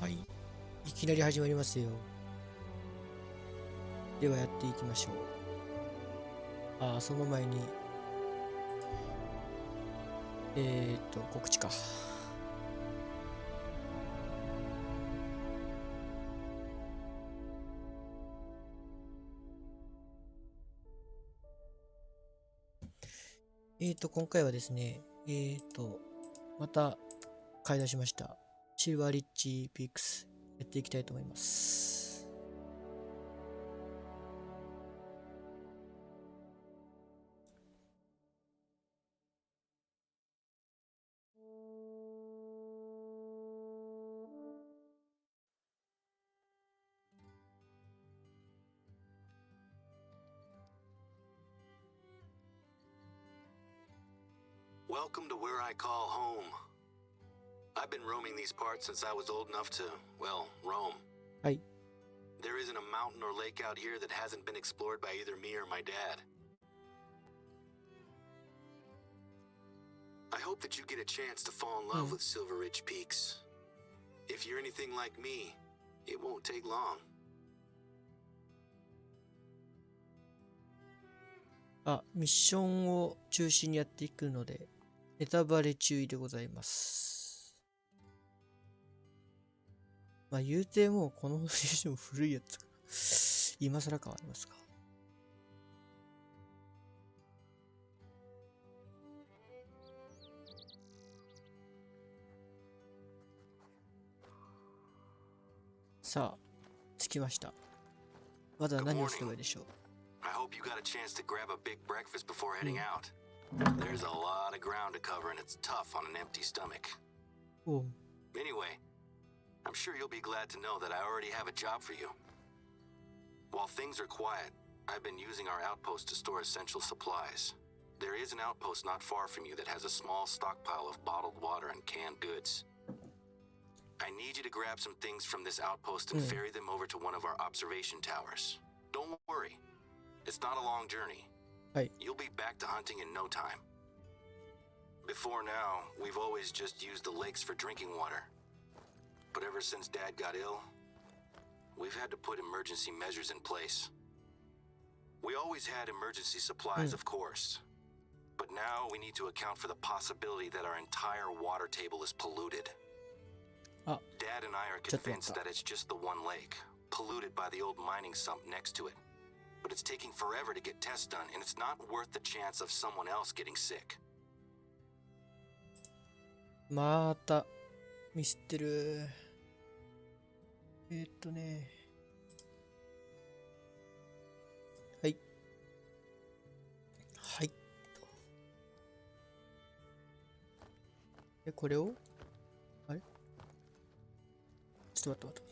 はい。いきなり始まりますよ。ではやっていきましょう。その前に、告知か。今回はですね、また買い出しました。シルバーリッチピックスやっていきたいと思います。Welcome to where I call home. I've been roaming these parts since I was old enough to, well, roam. はい。There isn't a mountain or lake out here that hasn't been explored by either me or my dad. I hope that you get a chance to fall in love with Silver Ridge Peaks. If you're anything like me, it won't take long. ミッションを中心にやっていくので、ネタバレ注意でございます。言うてもうこのシも古いやつが今更変わりますか。さあ、着きました。まだ何をすればいいでしょう。I hope you got a chance to grab a big breakfast before heading out. There's a lot of ground to cover and it's tough on an empty stomach. Anyway, I'm sure you'll be glad to know that I already have a job for you. While things are quiet, I've been using our outpost to store essential supplies. There is an outpost not far from you that has a small stockpile of bottled water and canned goods. I need you to grab some things from this outpost and ferry them over to one of our observation towers. Don't worry, it's not a long journey. You'll be back to hunting in no time. Before now, we've always just used the lakes for drinking water. But ever since Dad got ill, we've had to put emergency measures in place. We always had emergency supplies, of course. But now we need to account for the possibility that our entire water table is polluted. Dad and I are convinced that it's just the one lake, polluted by the old mining sump next to it. But it's taking forever to get tests done, and it's not worth the chance of someone else getting sick. またミスってる。はい。はい。で、これをあれちょっと待って。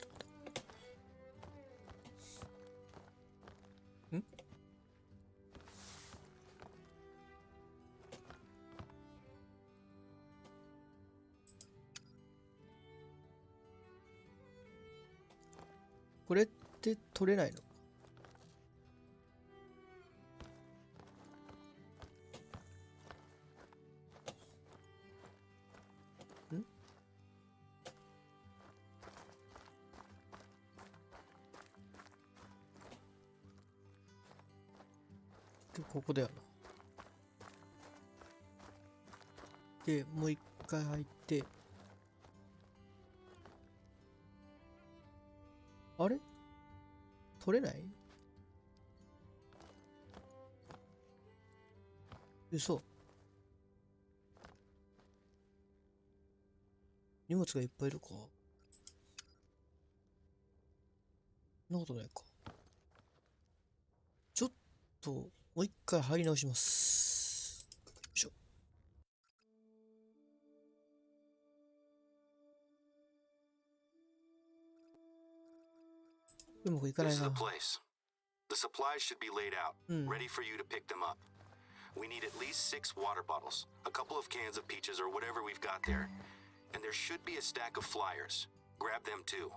これって取れないの？ここだよな。で、もう一回入って、あれ取れない？嘘。荷物がいっぱいいるか？そんなことないか。ちょっと、もう一回入り直します。よいしょ。でもこれいかないな。The supplies should be laid out, ready for you to pick them up. We need at least 6 water bottles, a couple of cans of peaches or whatever we've got there. And there should be a stack of flyers. Grab them too.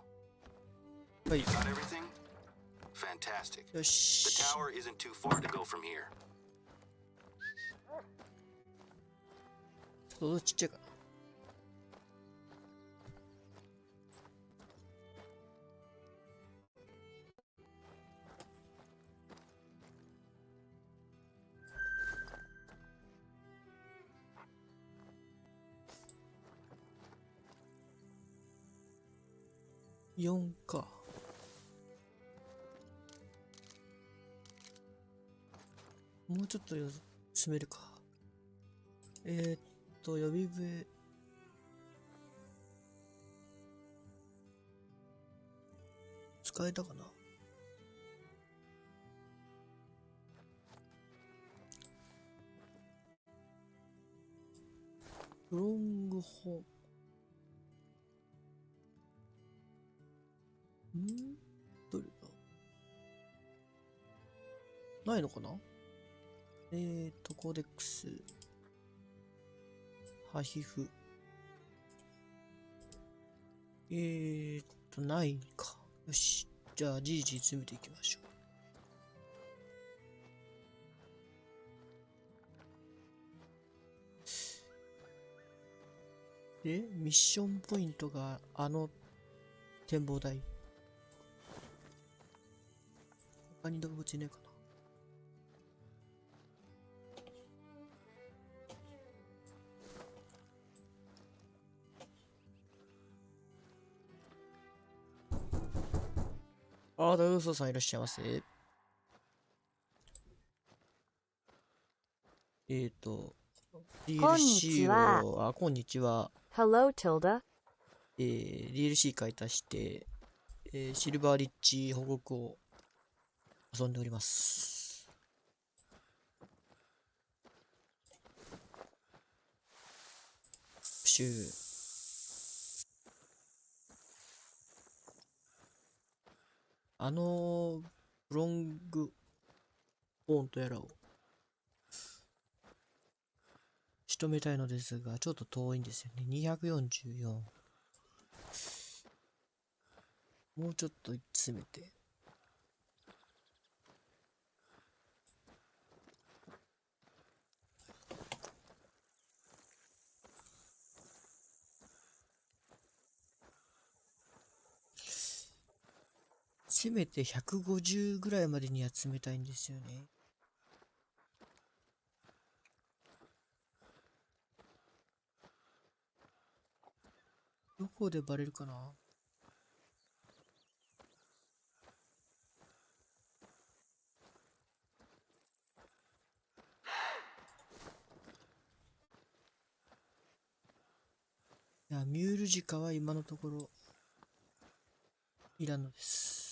You got everything? Fantastic. The tower isn't too far to go from here. ちょっとちっちゃいかな。4か。もうちょっと進めるか。予備笛。使えたかな。ロングホー。どれだ。ないのかな。コーデックス。ハヒフ。ないか。よし。じゃあ、じいじ詰めていきましょう。で、ミッションポイントが展望台。他に動物いないかな。ああ、大嘘さんいらっしゃいませ。こんにち DLC は。を、こんにちは。Hello, Tilda. DLC 買い足して、シルバーリッチ保護区を遊んでおります。プシュー。ブロングポーンとやらを仕留めたいのですが、ちょっと遠いんですよね。244。もうちょっと詰めて。せめて150ぐらいまでには詰めたいんですよね。どこでバレるかな。いや、ミュールジカは今のところいらんのです。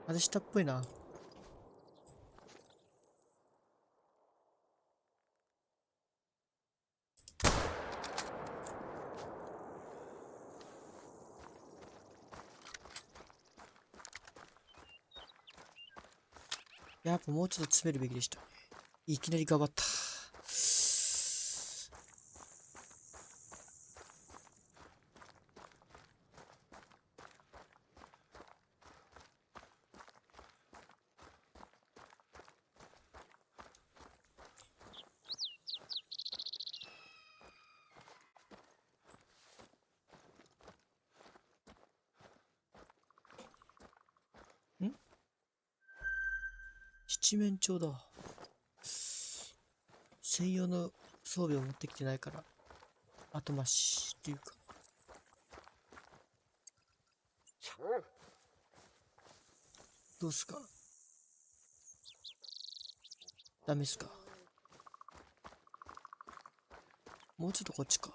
外したっぽいな。やっぱもうちょっと詰めるべきでした。いきなり頑張った。七面鳥だ。専用の装備を持ってきてないから、後回しっていうか。どうすか。ダメっすか。もうちょっとこっちか。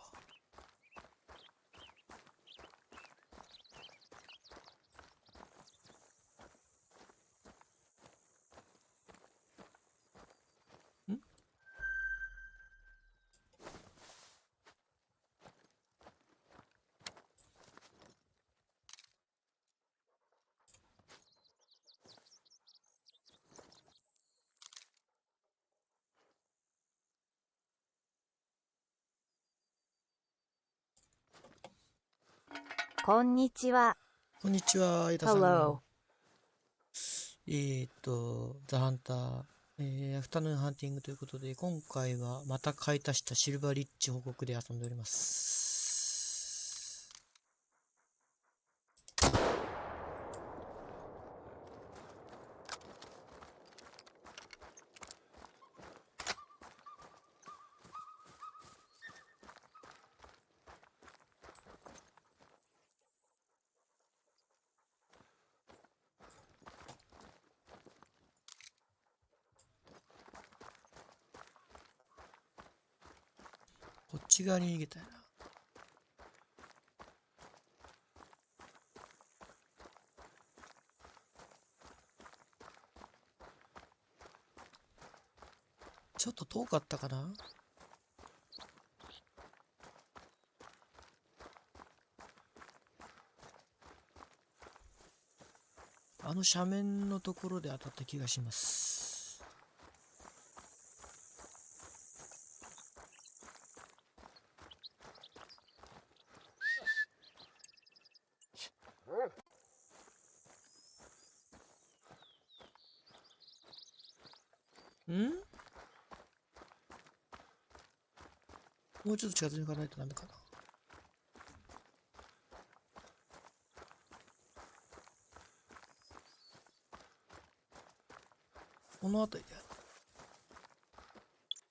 こんにちは。こんにちは、枝さん。Hello. ザ・ハンターアフタヌーンハンティングということで、今回はまた買い足したシルバーリッチ報告で遊んでおります。こっち側に逃げたよな。ちょっと遠かったかな。あの斜面のところで当たった気がします。もうちょっと近づいていかないとダメかな。この辺りで。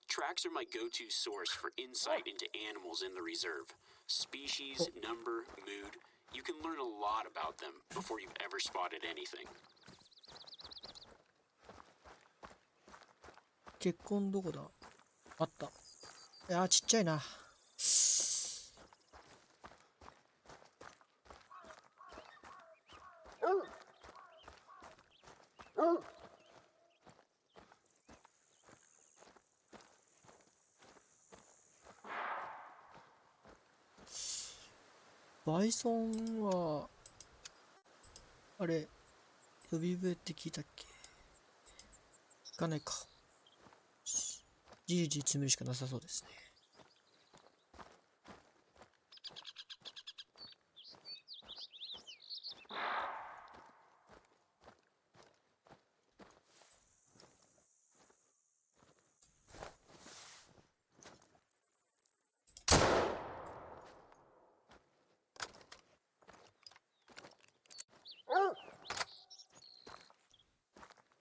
Tracks are my go-to source for insight into animals in the reserve. Species, number, mood. You can learn a lot about them before you've ever spotted anything. 結婚どこだ。あった。いやー、ちっちゃいな。バイソンは、あれ、呼び笛って聞いたっけ。聞かないか。じりじり詰めるしかなさそうですね。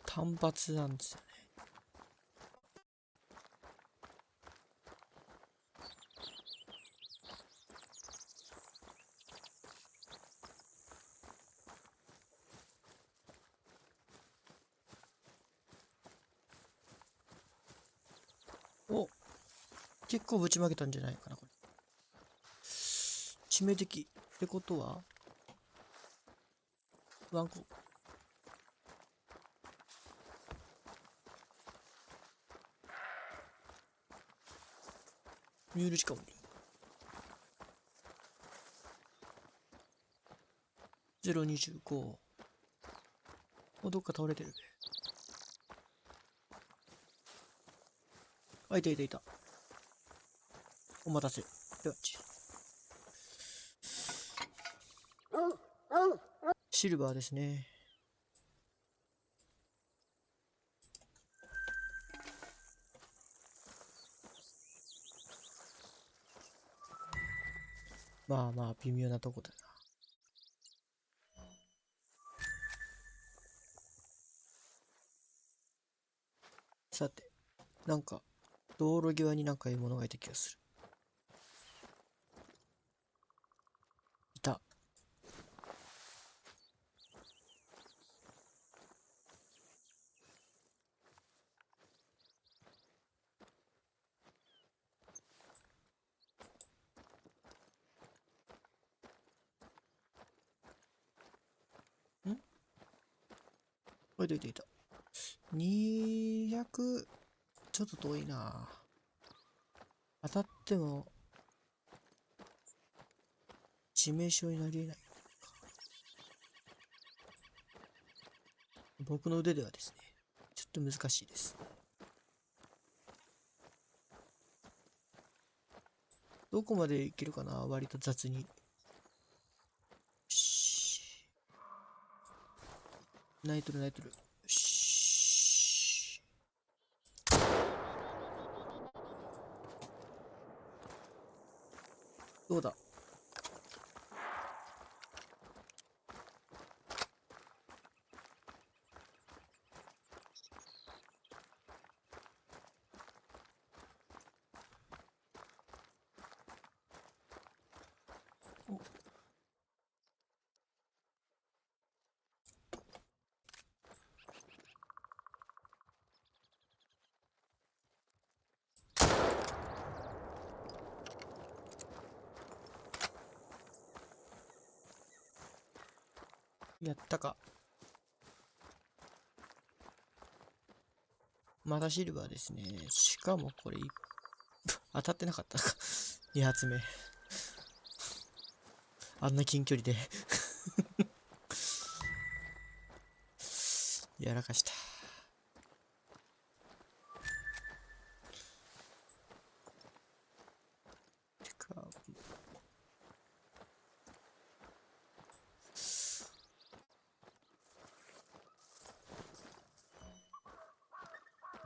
単発なんですよね。お、結構ぶちまけたんじゃないかな、これ。致命的ってことは、ワンコ。ミュールしかもね。025。もうどっか倒れてるべ。あ、いたいたいた。お待たせ。ではシルバーですね。まあまあ、微妙なとこだな。さて、なんか、道路際になんかいうものがいた気がする。いた。いたいたいた。200、ちょっと遠いな。当たっても、致命傷になり得ない。僕の腕ではですね、ちょっと難しいです。どこまでいけるかな、割と雑に。ナイトル。どうだ。やったか。まだシルバーですね。しかもこれ、当たってなかったか。2発目。あんな近距離でやらかした。てか、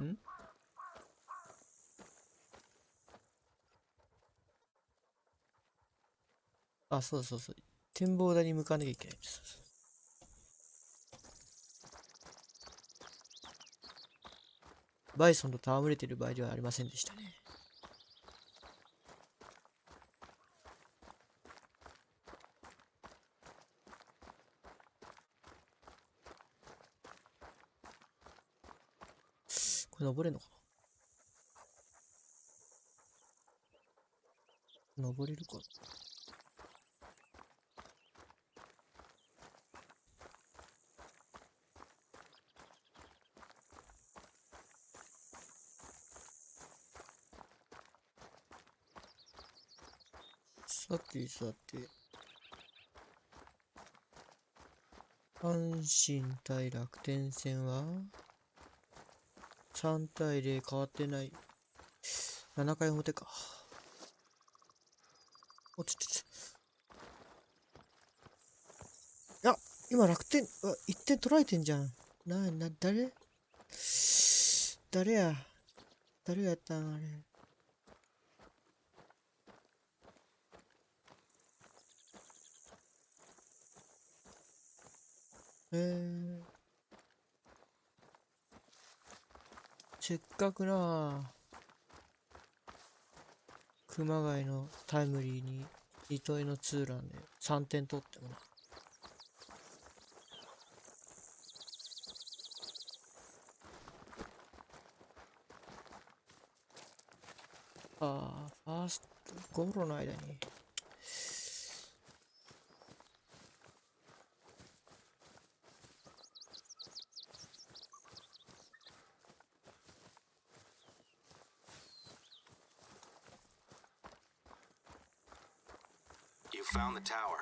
んあ、そうそうそう。展望台に向かわなきゃいけないです。バイソンと戯れている場合ではありませんでしたね。これ登れんのかな。登れるかな。さてさて。阪神対楽天戦は3対0変わってない。7回表か。おちょちょちょ。いや、今楽天、1点取られてんじゃん。誰や誰がやったんあれ。せっかくな熊谷のタイムリーに糸井のツーランで3点取ってもな。ファーストゴロの間に。You found the tower.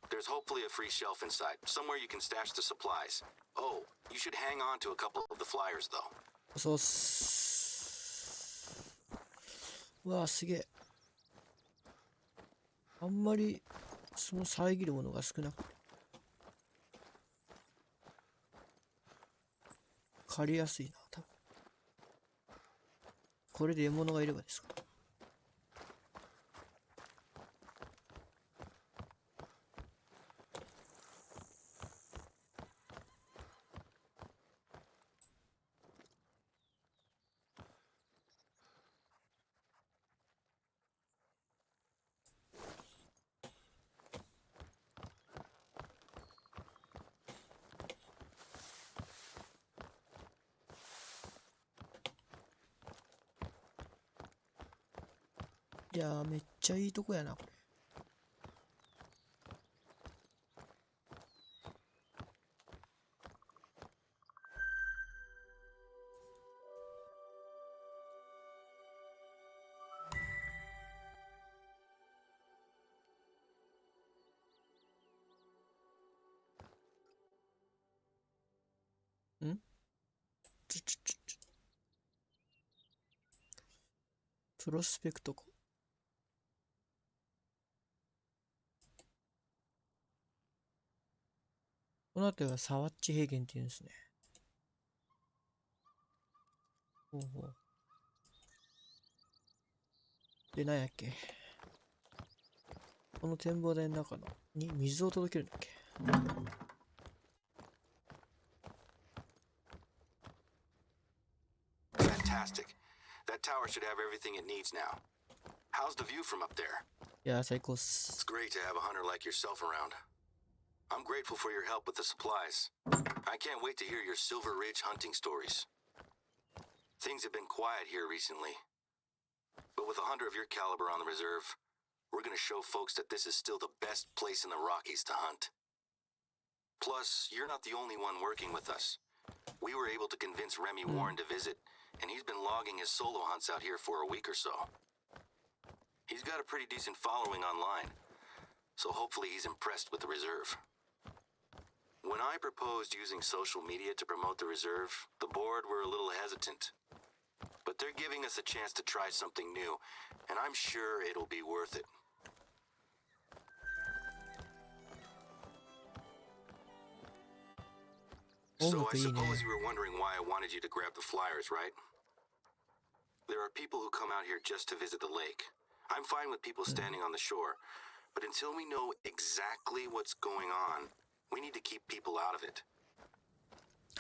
There's hopefully a free shelf inside, somewhere you can stash the supplies. Oh, you should hang on to a couple of the flyers, though. そうっす。うわすげえ。あんまりその遮るものが少なくて借りやすいな多分。これで獲物がいればですか。いやーめっちゃいいとこやなこれ。んちょプロスペクトか。この辺りはサワッチ平原って言うんですね。ほうほう。で、なんやっけ。この展望台の中に水を届けるんだっけ。Fantastic. That tower should have everything it needs now. How's the view from up there? いやー、最高っす。 It's great to have a hunter like yourself around. I'm grateful for your help with the supplies. I can't wait to hear your Silver Ridge hunting stories. Things have been quiet here recently. But with a hunter of your caliber on the reserve, we're going to show folks that this is still the best place in the Rockies to hunt. Plus, you're not the only one working with us. We were able to convince Remy Warren to visit, and he's been logging his solo hunts out here for a week or so. He's got a pretty decent following online, so hopefully he's impressed with the reserve. When I proposed using social media to promote the reserve, the board were a little hesitant. But they're giving us a chance to try something new, and I'm sure it'll be worth it. So I suppose you were wondering why I wanted you to grab the flyers, right? There are people who come out here just to visit the lake. I'm fine with people standing on the shore, but until we know exactly what's going on, we need to keep people out of it.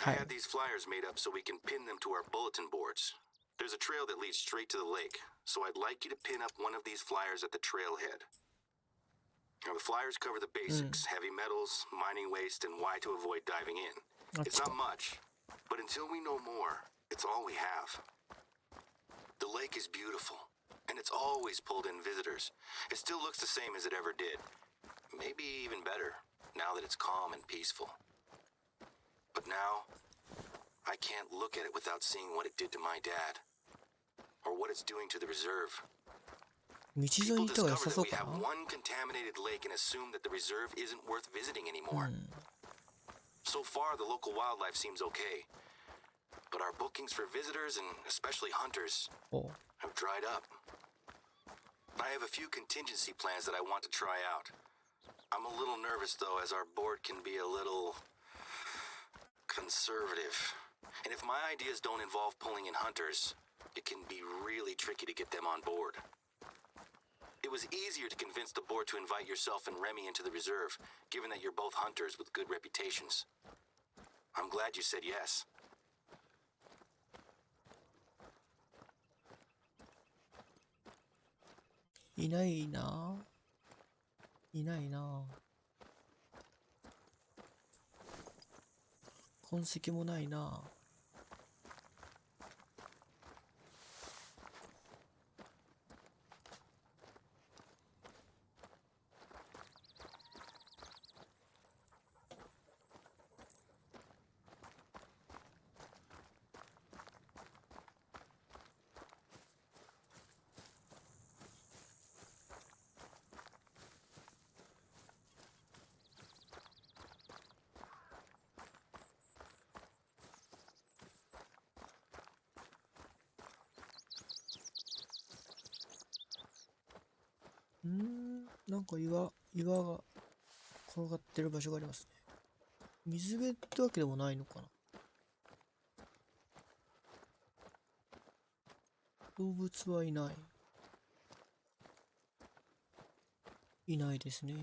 I had these flyers made up so we can pin them to our bulletin boards. There's a trail that leads straight to the lake, so I'd like you to pin up one of these flyers at the trailhead. Now, the flyers cover the basics, heavy metals, mining waste, and why to avoid diving in. It's not much, but until we know more, it's all we have. The lake is beautiful, and it's always pulled in visitors. It still looks the same as it ever did. Maybe even better, now that it's calm and peaceful. But now, I can't look at it without seeing what it did to my dad. Or what it's doing to the reserve. People discover that we have one contaminated lake and assume that the reserve isn't worth visiting anymore. So far, the local wildlife seems okay. But our bookings for visitors, and especially hunters, have dried up. I have a few contingency plans that I want to try out. I'm a little nervous, though, as our board can be a little conservative. And if my ideas don't involve pulling in hunters, it can be really tricky to get them on board. It was easier to convince the board to invite yourself and Remy into the reserve, given that you're both hunters with good reputations. I'm glad you said yes. Iないな。痕跡もないな。なんか岩が転がってる場所がありますね。水辺ってわけでもないのかな。動物はいない。いないですね。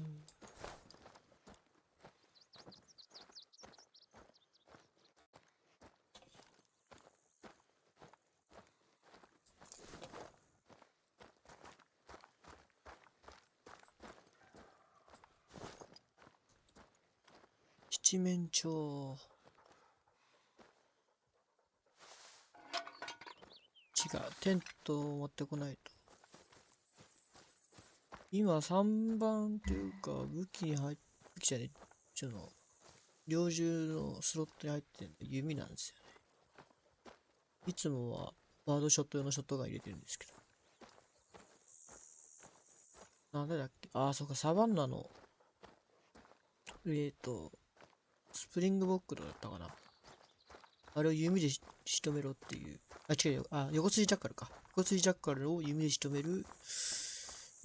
七面鳥。違う、テントを持ってこないと。今3番というか武器じゃね、猟銃のスロットに入ってる弓なんですよね。いつもはバードショット用のショットガン入れてるんですけど。なんでだっけ。ああ、そうか、サバンナのスプリングボックルだったかな。あれを弓で仕留めろっていう。あ、違うよ。横筋ジャッカルか。横筋ジャッカルを弓で仕留めるミッ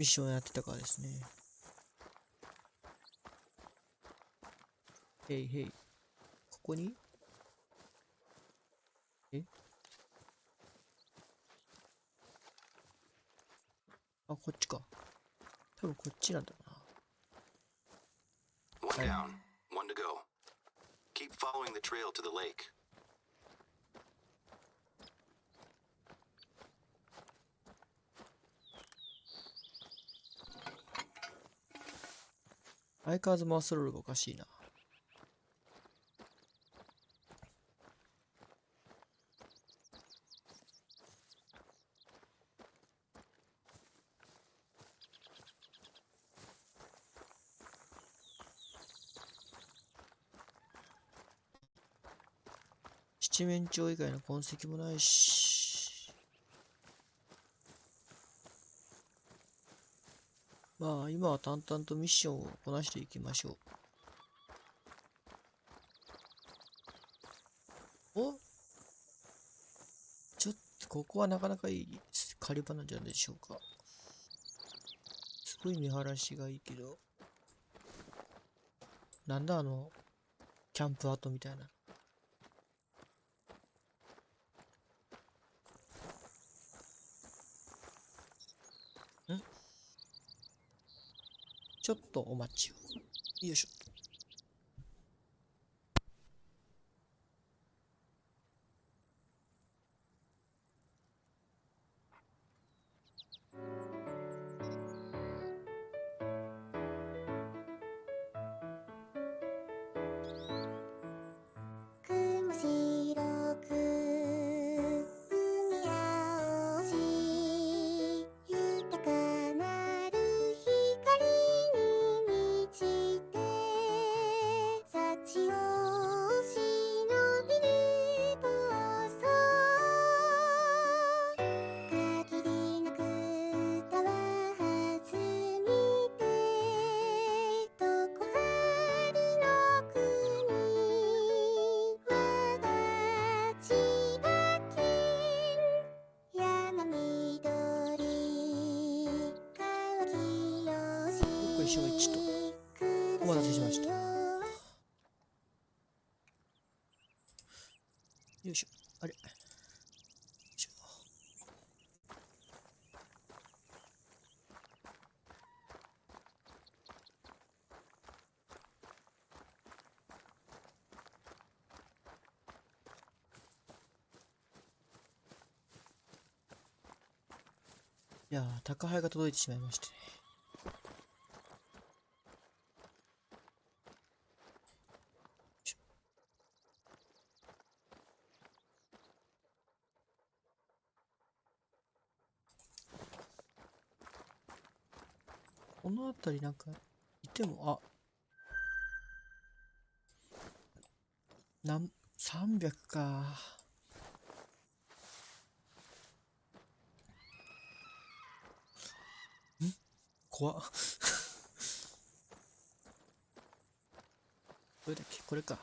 ションをやってたからですね。へいへい。ここにこっちか。多分こっちなんだろうな。down. One to go. Keep following the trail to the lake. 相変わらずマウスロールがおかしいな。七面鳥以外の痕跡もないし。まあ今は淡々とミッションをこなしていきましょう。お、ちょっとここはなかなかいい狩り場なんじゃないでしょうか。すごい見晴らしがいいけど、なんだキャンプ跡みたいな。ちょっとお待ちを。よいしょ。雲白く海青し豊かなる光に満ちて幸を忍びる暴走限りなくたわはずみてどこ春の国我が千葉県山緑川清しどっこいしょいちと。お待たせしました。よいしょ。あれ。よいしょ。いやー、宅配が届いてしまいましてね。この辺りなんかいても、300か。怖っ。どれだっけ、これか。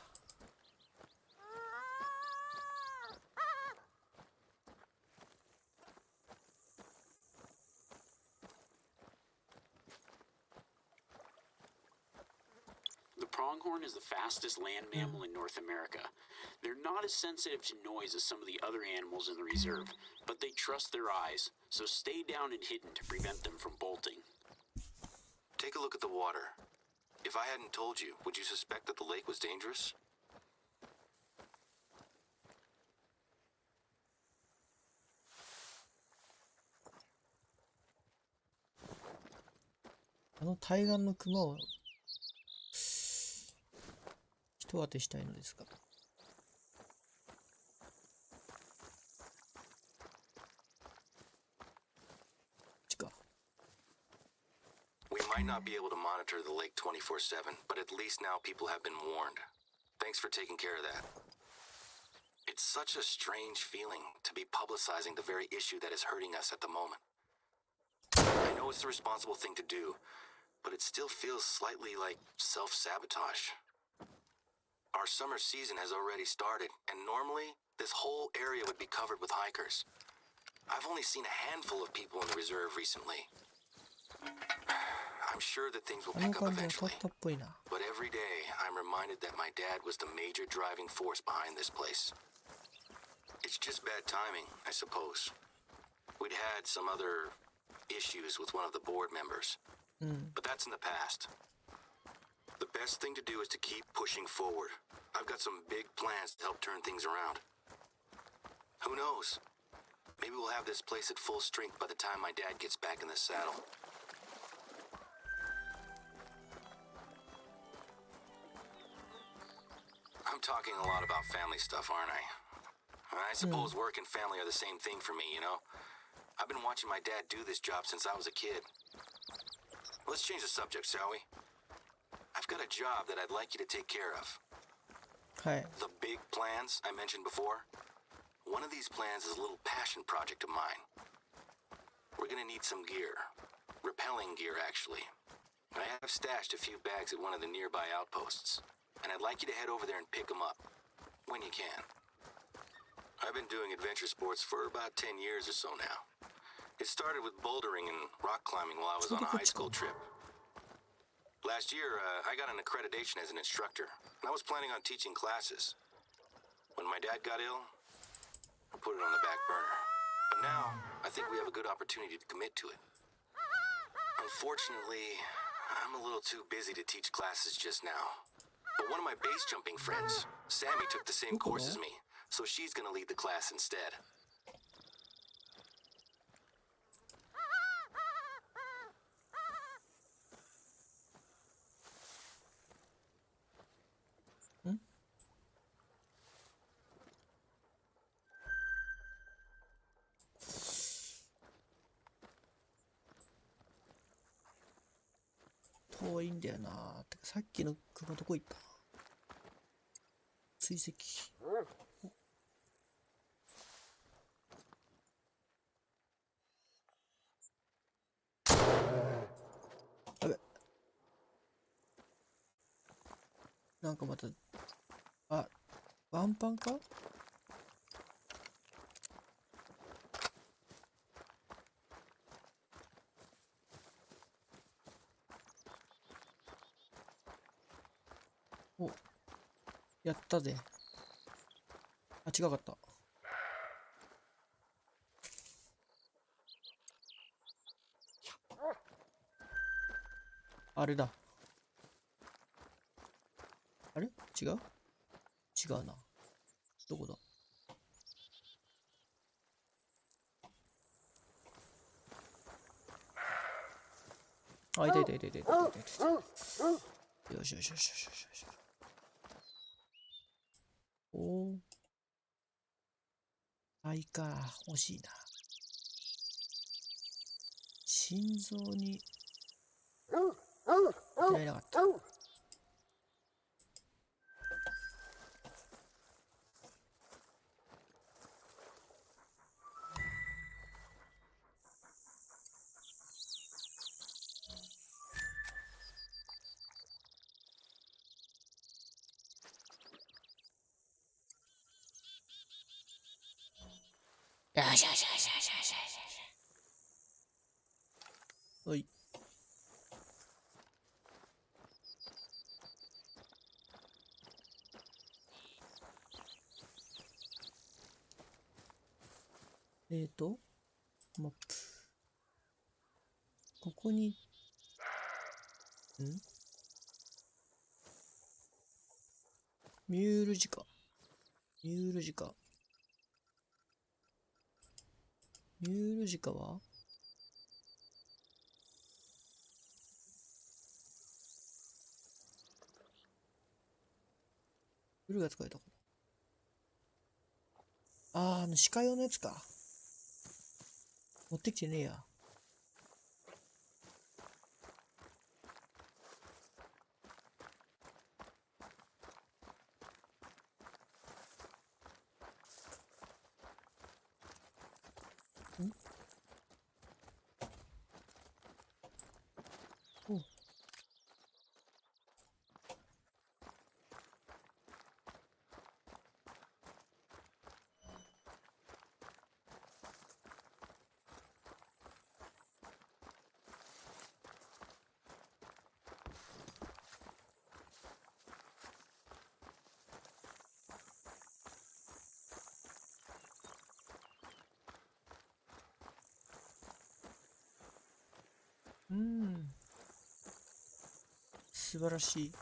The pronghorn is the fastest land mammal in North America. They're not as sensitive to noise as some of the other animals in the reserve, but they trust their eyes, so stay down and hidden to prevent them from bolting. Take a look at the water. If I hadn't told you, would you suspect that the lake was dangerous? 対岸の熊を一当てしたいのですが。We might not be able to monitor the lake 24/7, but at least now people have been warned. Thanks for taking care of that. It's such a strange feeling to be publicizing the very issue that is hurting us at the moment. I know it's the responsible thing to do, but it still feels slightly like self-sabotage. Our summer season has already started, and normally this whole area would be covered with hikers. I've only seen a handful of people in the reserve recently. I'm sure that things will あの pick up 感じは当た eventually. ったっぽいな。 But every day, I'm reminded that my dad was the major driving force behind this place. It's just bad timing, I suppose. We'd had some other issues with one of the board members. But that's in the past. The best thing to do is to keep pushing forward. I've got some big plans to help turn things around. Who knows? Maybe we'll have this place at full strength by the time my dad gets back in the saddle. I'm talking a lot about family stuff, aren't I? I suppose work and family are the same thing for me, you know? I've been watching my dad do this job since I was a kid. Let's change the subject, shall we? I've got a job that I'd like you to take care of. Hi. The big plans I mentioned before. One of these plans is a little passion project of mine. We're gonna need some gear. Rappelling gear, actually. I have stashed a few bags at one of the nearby outposts, and I'd like you to head over there and pick them up, when you can. I've been doing adventure sports for about 10 years or so now. It started with bouldering and rock climbing while I was on a high school trip. Last year, I got an accreditation as an instructor, and I was planning on teaching classes. When my dad got ill, I put it on the back burner. But now, I think we have a good opportunity to commit to it. Unfortunately, I'm a little too busy to teach classes just now. But one of my base jumping friends, Sammy, took the same course as me, so she's gonna lead the class instead. Hmm? 遠いんだよな。てかさっきの車どこ行った？追跡。やべ。なんかまた、あ、ワンパンか？お、やったぜ。あ、違かった。あれだ。あれ違う？違うな。どこだ？あ、いたいたいたいたいたいたいた。よしよしよしよしよしよし。おー。肺か。惜しいな。心臓に出会えなかった。よしよしよしよしよしよし。はい。マップ。ここに、ミュールジカ。ミュールジカ。ミュールジカはどれが使えたかな。あー、鹿用のやつか。持ってきてねえや。おう。素晴らしい。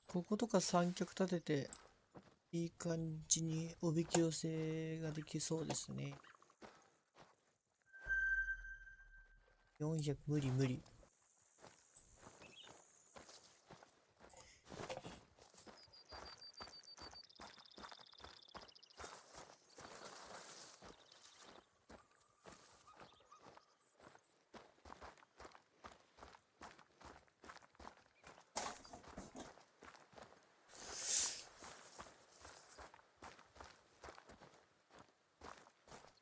こことか三脚立てて、いい感じにおびき寄せができそうですね。400、無理無理。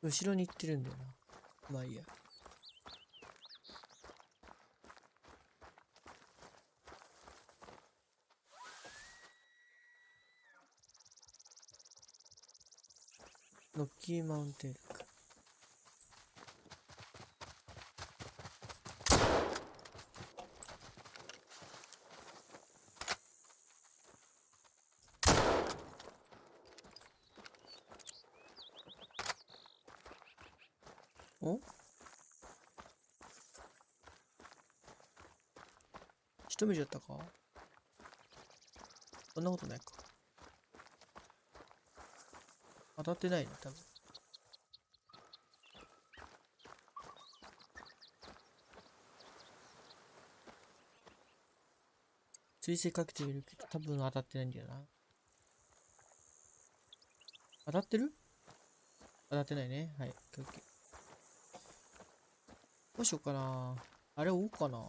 後ろに行ってるんだよな。まあいいや。ロッキーマウンテン。お？仕留めちゃったか？そんなことないか。当たってないね、多分。追跡かけてみるけど、多分当たってないんだよな。当たってる？当たってないね。はい。オッケー。どうしようかな。あれ追おうかな。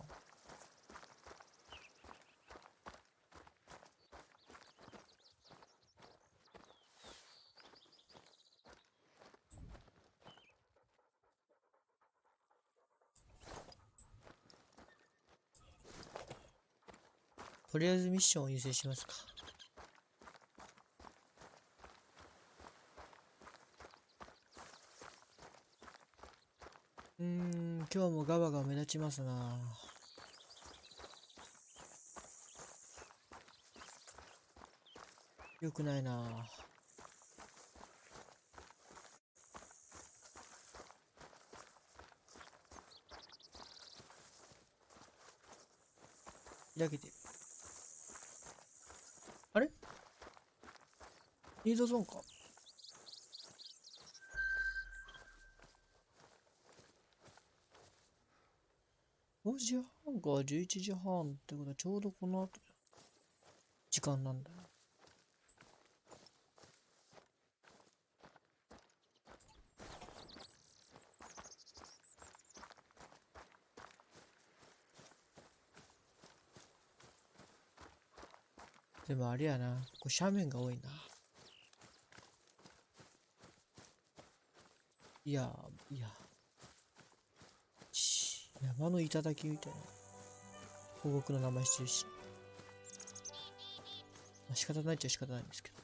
とりあえずミッションを優先しますか。今日もガバが目立ちますな。よくないな。開けて。あれ？リードゾーンか。5時半か11時半ってことはちょうどこの後時間なんだよ。でもあれやな、これ斜面が多いな。いや、山の頂みたいな保護の名前してるし、まあ、仕方ないっちゃ仕方ないんですけど。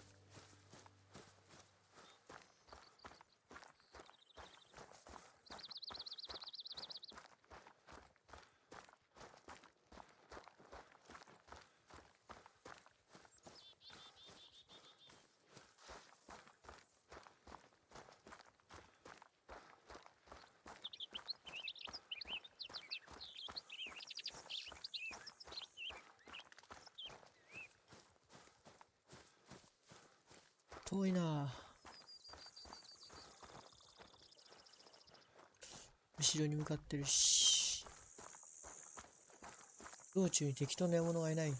遠いな。後ろに向かってるし、道中に適当な獲物がいない。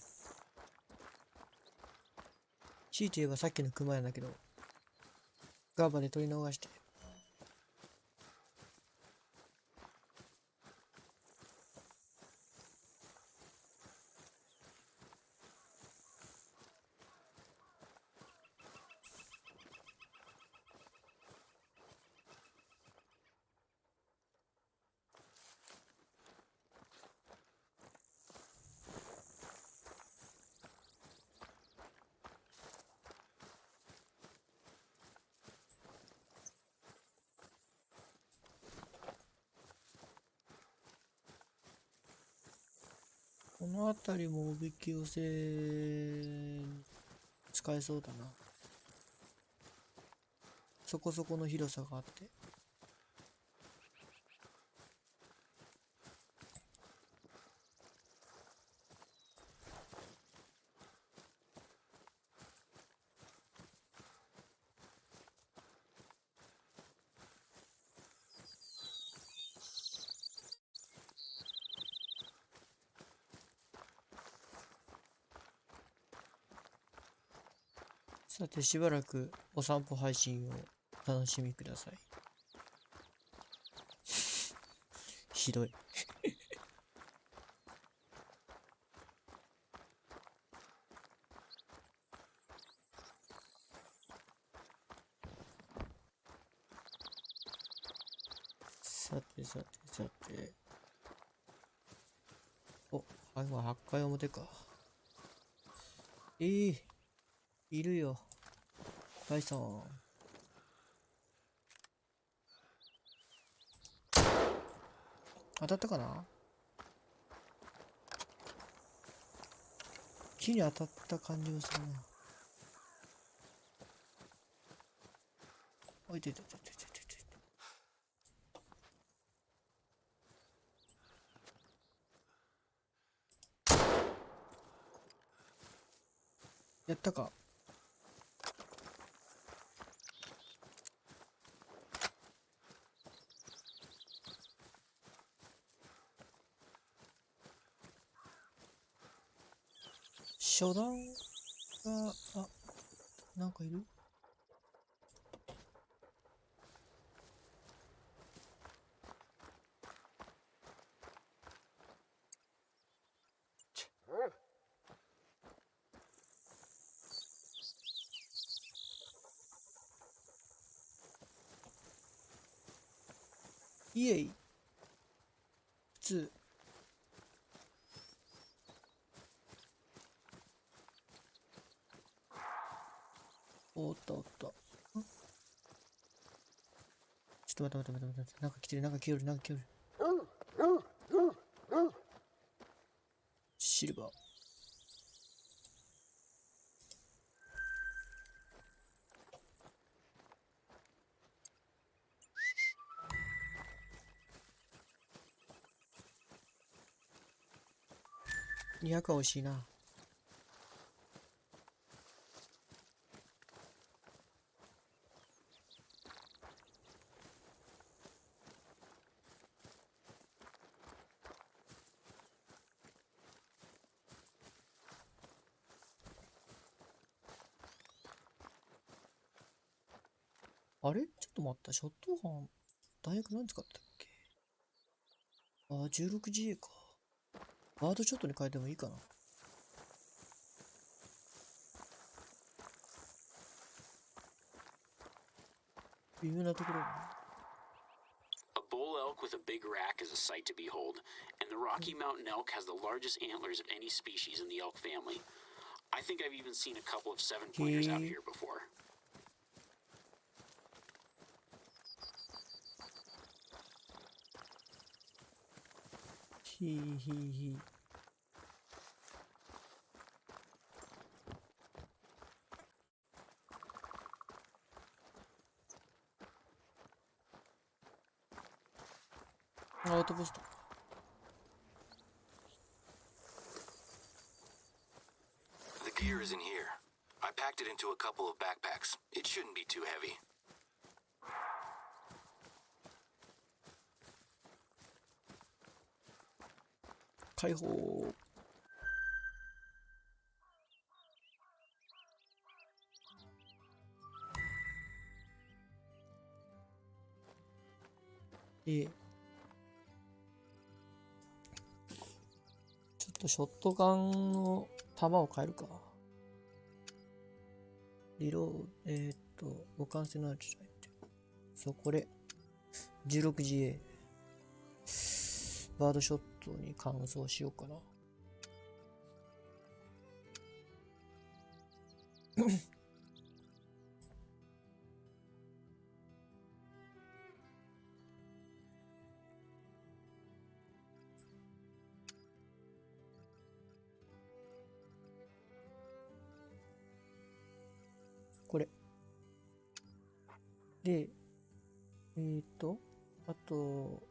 強いて言えばさっきのクマなんだけど、ガーバで取り逃して。この辺りもおびき寄せ使えそうだな。そこそこの広さがあって。さてしばらくお散歩配信をお楽しみください。ひどい。さてさてさて。お、はい、8回表か。いるよ。バイソン。当たったかな？木に当たった感じもするな。おいててててててて。やったか。初段が、なんかいる？イエイ。普通。おったおった。ちょっと待って。なんか来てる。シルバー。200は惜しいな。あれちょっと待った。ショットガン、弾薬何使ったっけ？16GA か。バードショットに変えてもいいかな。微妙なところだな。A bull elk with a big rack is a sight to behold, and the Rocky Mountain elk has the largest antlers of any species in the elk family. I think I've even seen a couple of 7-pointers out here before. ひー。アウトポスト。The gear is in here. I packed it into a couple of backpacks. It shouldn't be too heavy. 解放。で、ちょっとショットガンの弾を変えるか。リロード、互換性のある機体って。そう、これ。16GA。バードショットに換装しようかな。これ。で、あと、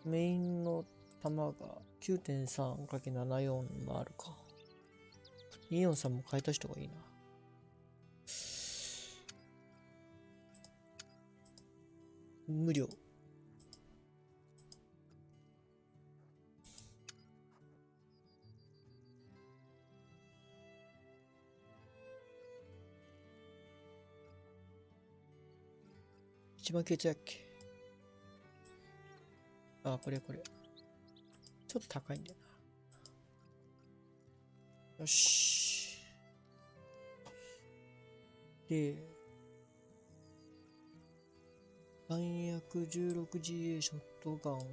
メインの弾が 9.3×74 もあるか。243も変えた人がいいな。無料。一番消えたやっけ。あ、これ。ちょっと高いんだよな。よし。で、弾薬 16GA ショットガン。よ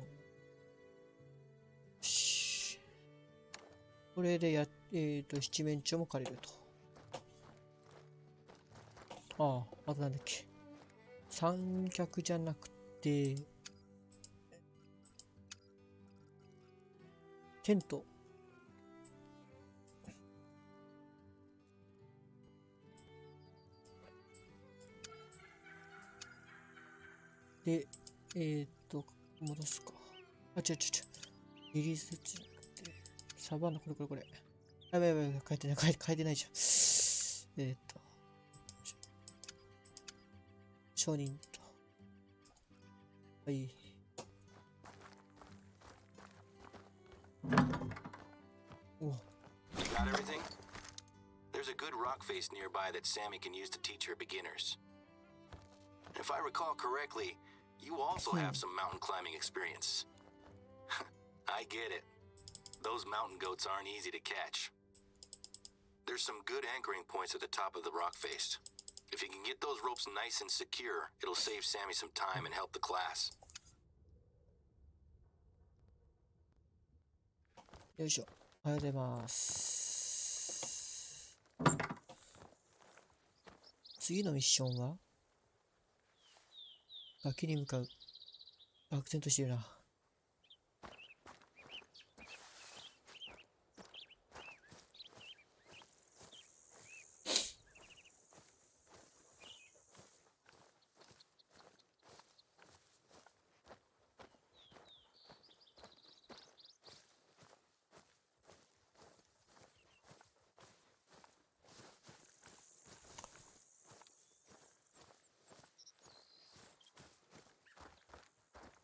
し。これで七面鳥も借りると。あとなんだっけ。三脚じゃなくて、テント。で、戻すか。違う。リリースじゃなくて、サバンナ、これ。やばい、書いてないじゃん。商人と。はい。お。You got everything? There's a good rock face nearby that Sammy can use to teach her beginners. If I recall correctly, you also have some mountain climbing experience. I get it. Those mountain goats aren't easy to catch. There's some good anchoring points at the top of the rock face. If you can get those ropes nice and secure, it'll save Sammy some time and help the class. よいしょ。おはようございます。次のミッションは崖に向かう。アクセントしてるな。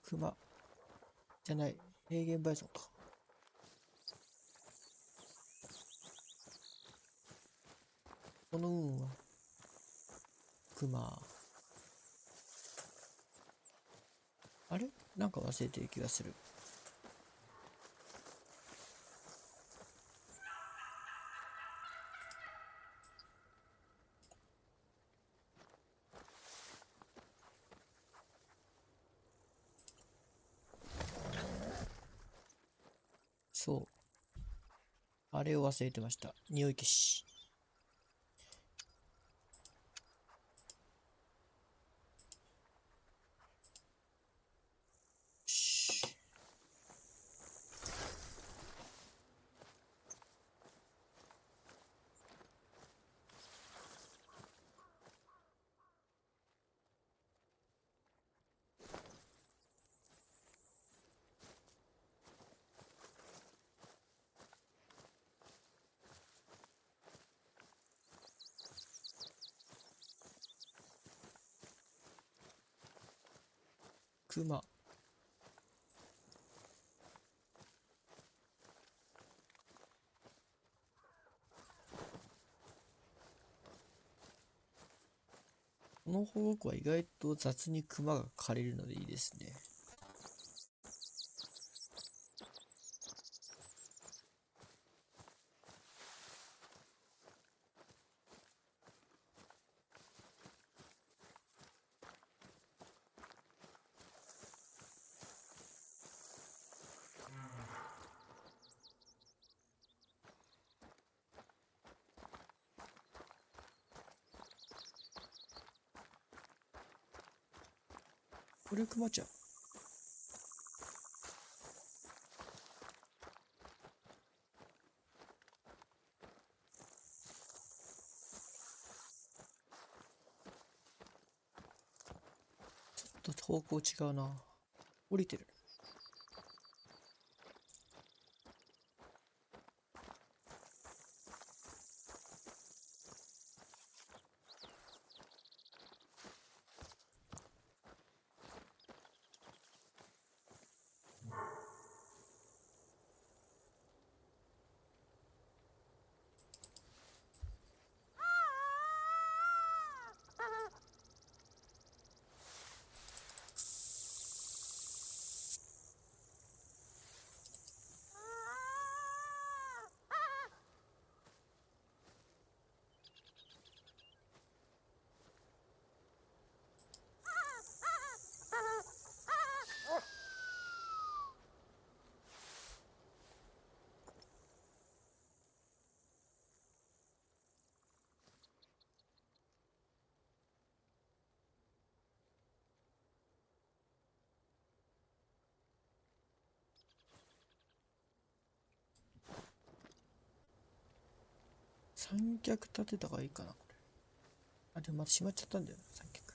熊じゃない、平原バイソンか。この運は熊。あれなんか忘れてる気がする。そう。あれを忘れてました。匂い消し。熊。この保護区は意外と雑に熊が枯れるのでいいですね。これ熊ちゃん。ちょっと方向違うな。降りてる。三脚立てた方がいいかな、これ。あ、でもまた閉まっちゃったんだよな、三脚。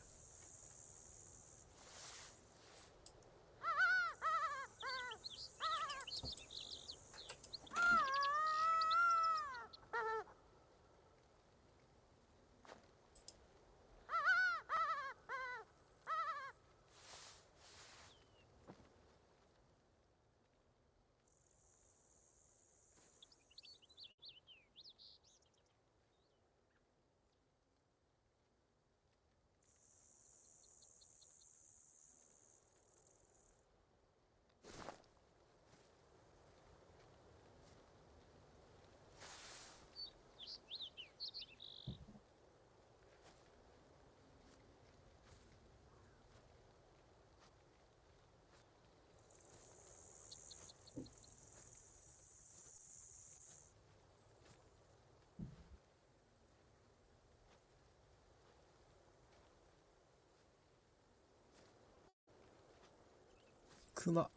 熊。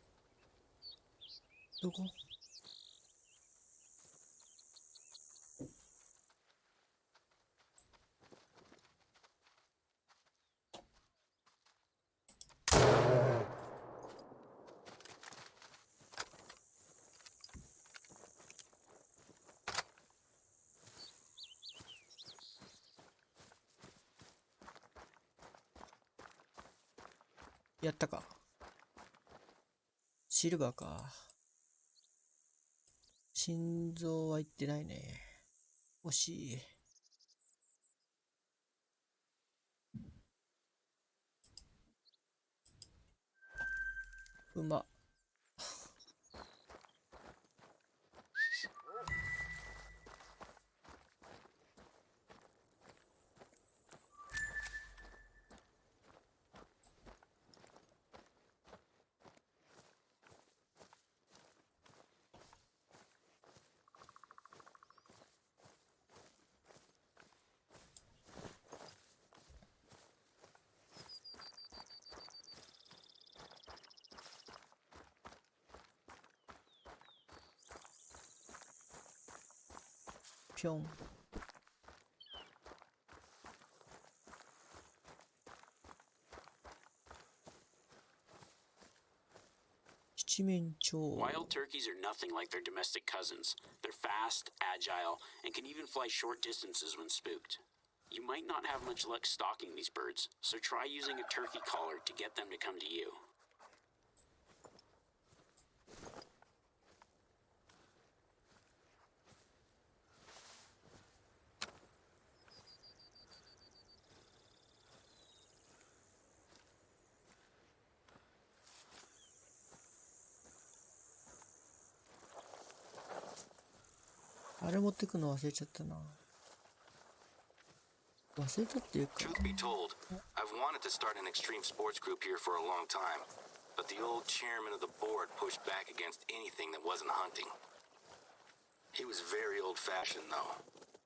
どこ？やったか。シルバーか。心臓はいってないね。惜しい。馬。ぴょん。七面鳥。 Wild turkeys are nothing like their domestic cousins. They're fast, agile, and can even fly short distances when spooked. You might not have much luck stalking these birds, so try using a turkey caller to get them to come to you. あれ持ってくの忘れちゃったな。忘れたっていうか。 Truth be told, I've wanted to start an extreme sports group here for a long time, but the old chairman of the board pushed back against anything that wasn't hunting. He was very old-fashioned, though.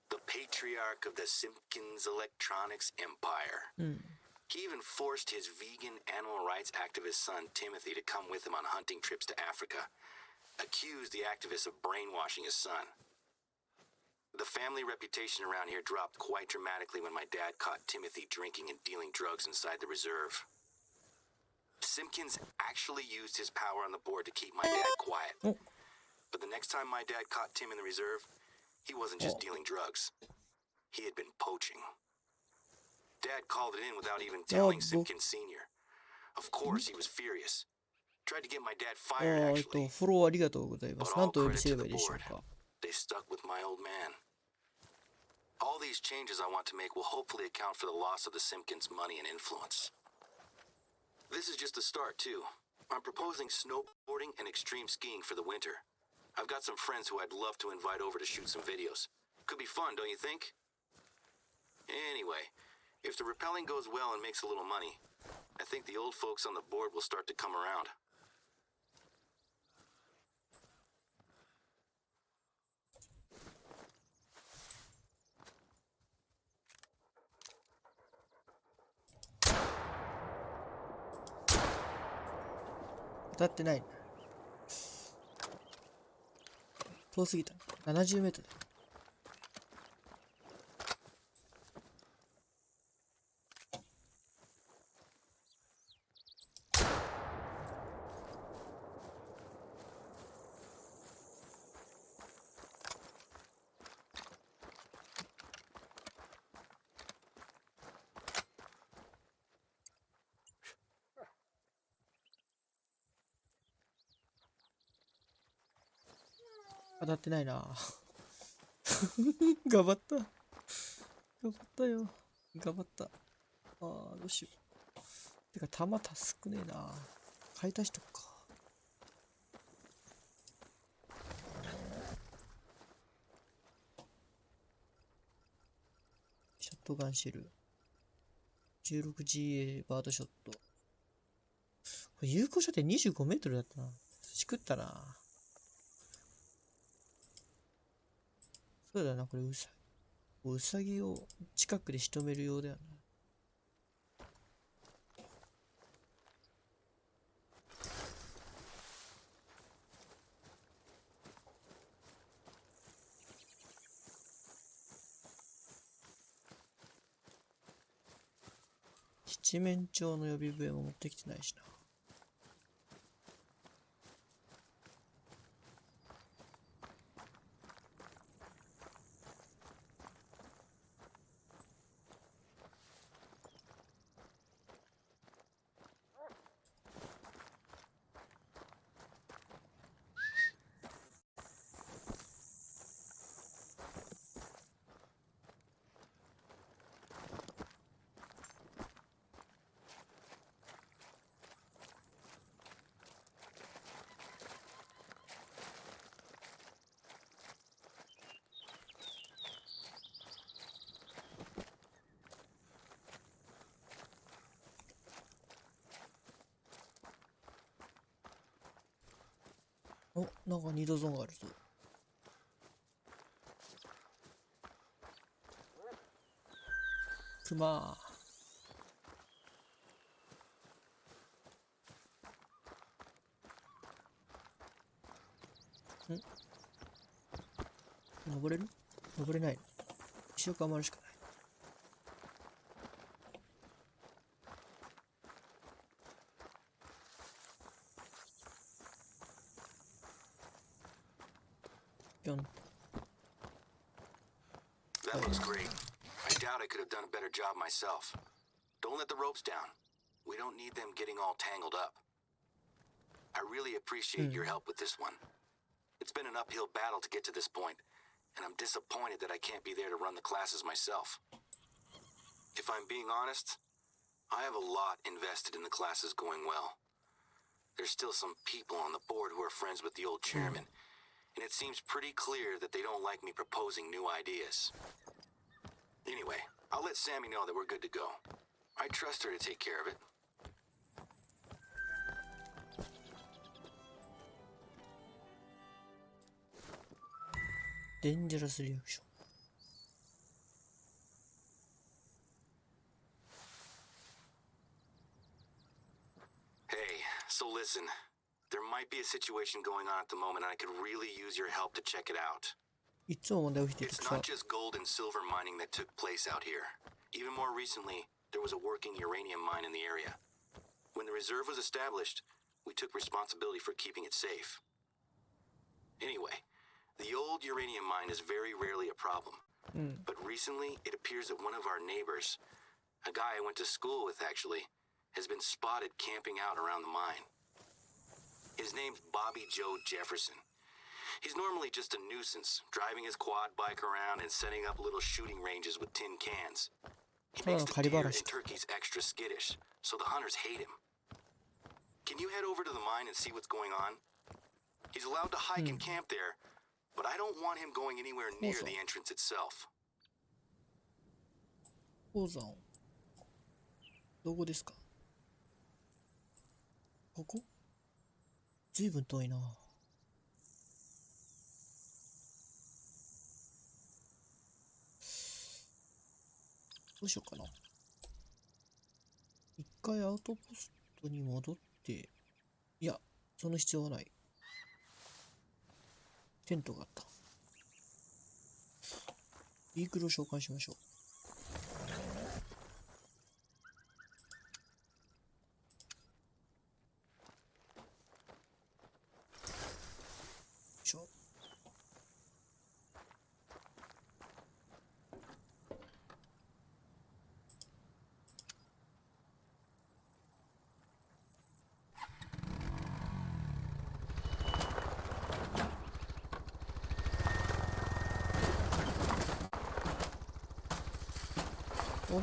The patriarch of the Simpkins Electronics Empire. He even forced his vegan animal rights activist son Timothy to come with him on hunting trips to Africa. Accused the activist of brainwashing his son. The family reputation around here dropped quite dramatically when my dad caught Timothy drinking and dealing drugs inside the reserve. Simpkins actually used his power on the board to keep my dad quiet. But the next time my dad caught Tim in the reserve, he wasn't just dealing drugs. He had been poaching. Dad called it in without even telling Simpkins Sr. Of course, he was furious. Tried to get my dad fired, actually. フォローありがとうございま But す。な all んとお呼び credit すれ to ば the いいでしょう board. か。 They stuck with my old man. All these changes I want to make will hopefully account for the loss of the Simpkins' money and influence. This is just the start, too. I'm proposing snowboarding and extreme skiing for the winter. I've got some friends who I'd love to invite over to shoot some videos. Could be fun, don't you think? Anyway, if the rappelling goes well and makes a little money, I think the old folks on the board will start to come around. 当たってない。遠すぎた。70メートル。当たってないな。頑張った。頑張ったよ。頑張った。ああ、どうしよう。てか、弾少ねえな。買い足しとくか。ショットガンシェル。16GA バードショット。これ有効射程25メートルだったな。しくったな。そうだな、これウサギを近くで仕留めるようだよな。七面鳥の予備笛も持ってきてないしな。お、なんか二度ゾーンがあるぞ。クマー。登れる？登れない。一生頑張るしかない。That looks great. I doubt I could have done a better job myself. Don't let the ropes down. We don't need them getting all tangled up. I really appreciate your help with this one. It's been an uphill battle to get to this point, and I'm disappointed that I can't be there to run the classes myself. If I'm being honest, I have a lot invested in the classes going well. There's still some people on the board who are friends with the old chairman, and it seems pretty clear that they don't like me proposing new ideas. Anyway, I'll let Sammy know that we're good to go. I trust her to take care of it. Dangerous reaction. Hey, so listen. There might be a situation going on at the moment, and I could really use your help to check it out. いつも問題起きてる It's とさ not just gold and silver mining that took place out here. Even more recently, there was a working uranium mine in the area. When the reserve was established, we took responsibility for keeping it safe. Anyway, the old uranium mine is very rarely a problem. But recently, it appears that one of our neighbors, a guy I went to school with actually, has been spotted camping out around the mine. His name's Bobby Joe Jefferson. He's normally just a nuisance, driving his quad bike around and setting up little shooting ranges with tin cans. He makes the deer and turkeys extra skittish, so the hunters hate him. Can you head over to the mine and see what's going on? He's allowed to hike and camp there, but I don't want him going anywhere near the entrance itself. 鉱山。どこですか？ここ？ずいぶん遠いな。どうしようかな。一回アウトポストに戻って、いや、その必要はない。テントがあった。ビークルを召喚しましょう。よいしょ。お、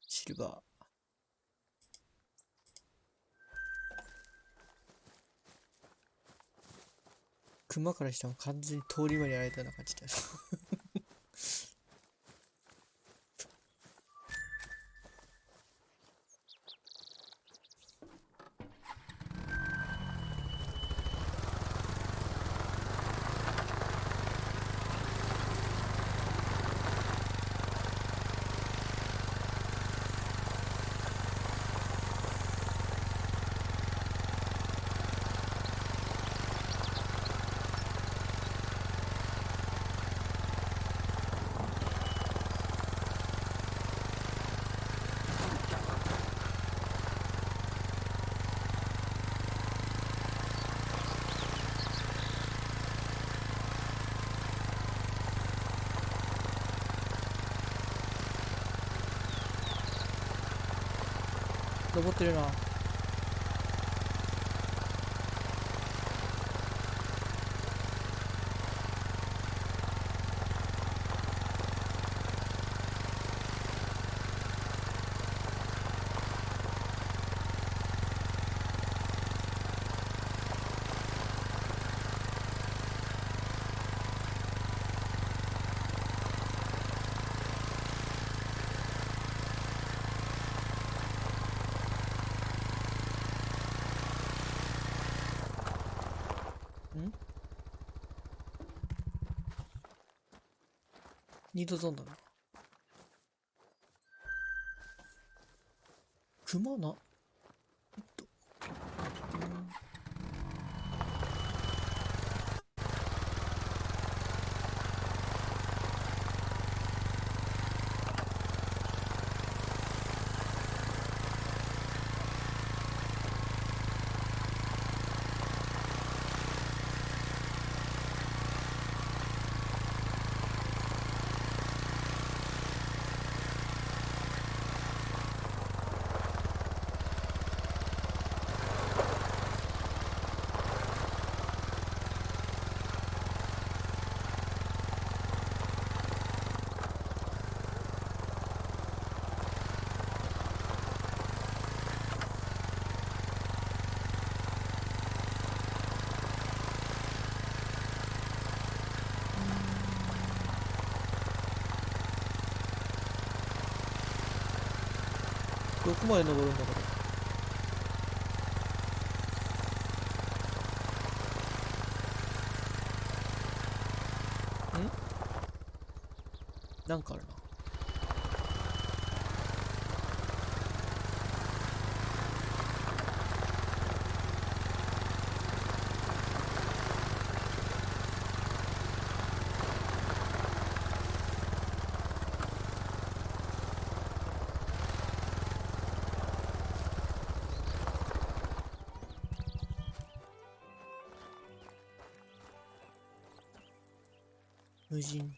シルバー。熊からしたら完全に通り魔にあえたような感じだよ。登ってるな。ニートゾーンだな。熊な。どこまで登るんだろう。なんかあるな。無人。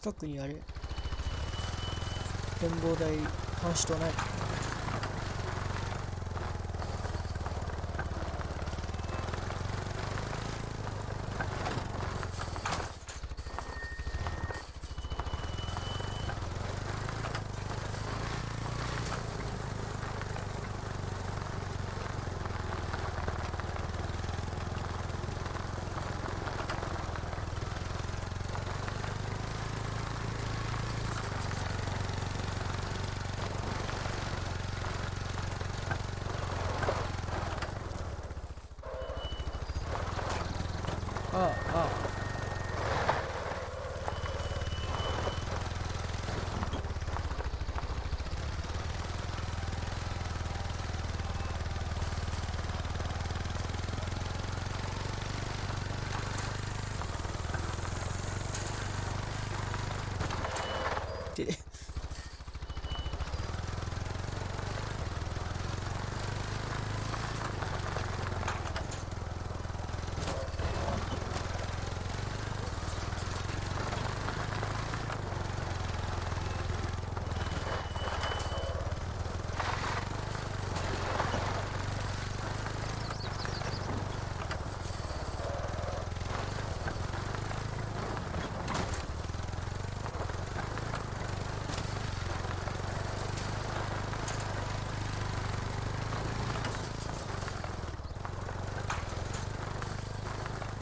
近くにあれ展望台監視塔ない？ああ。で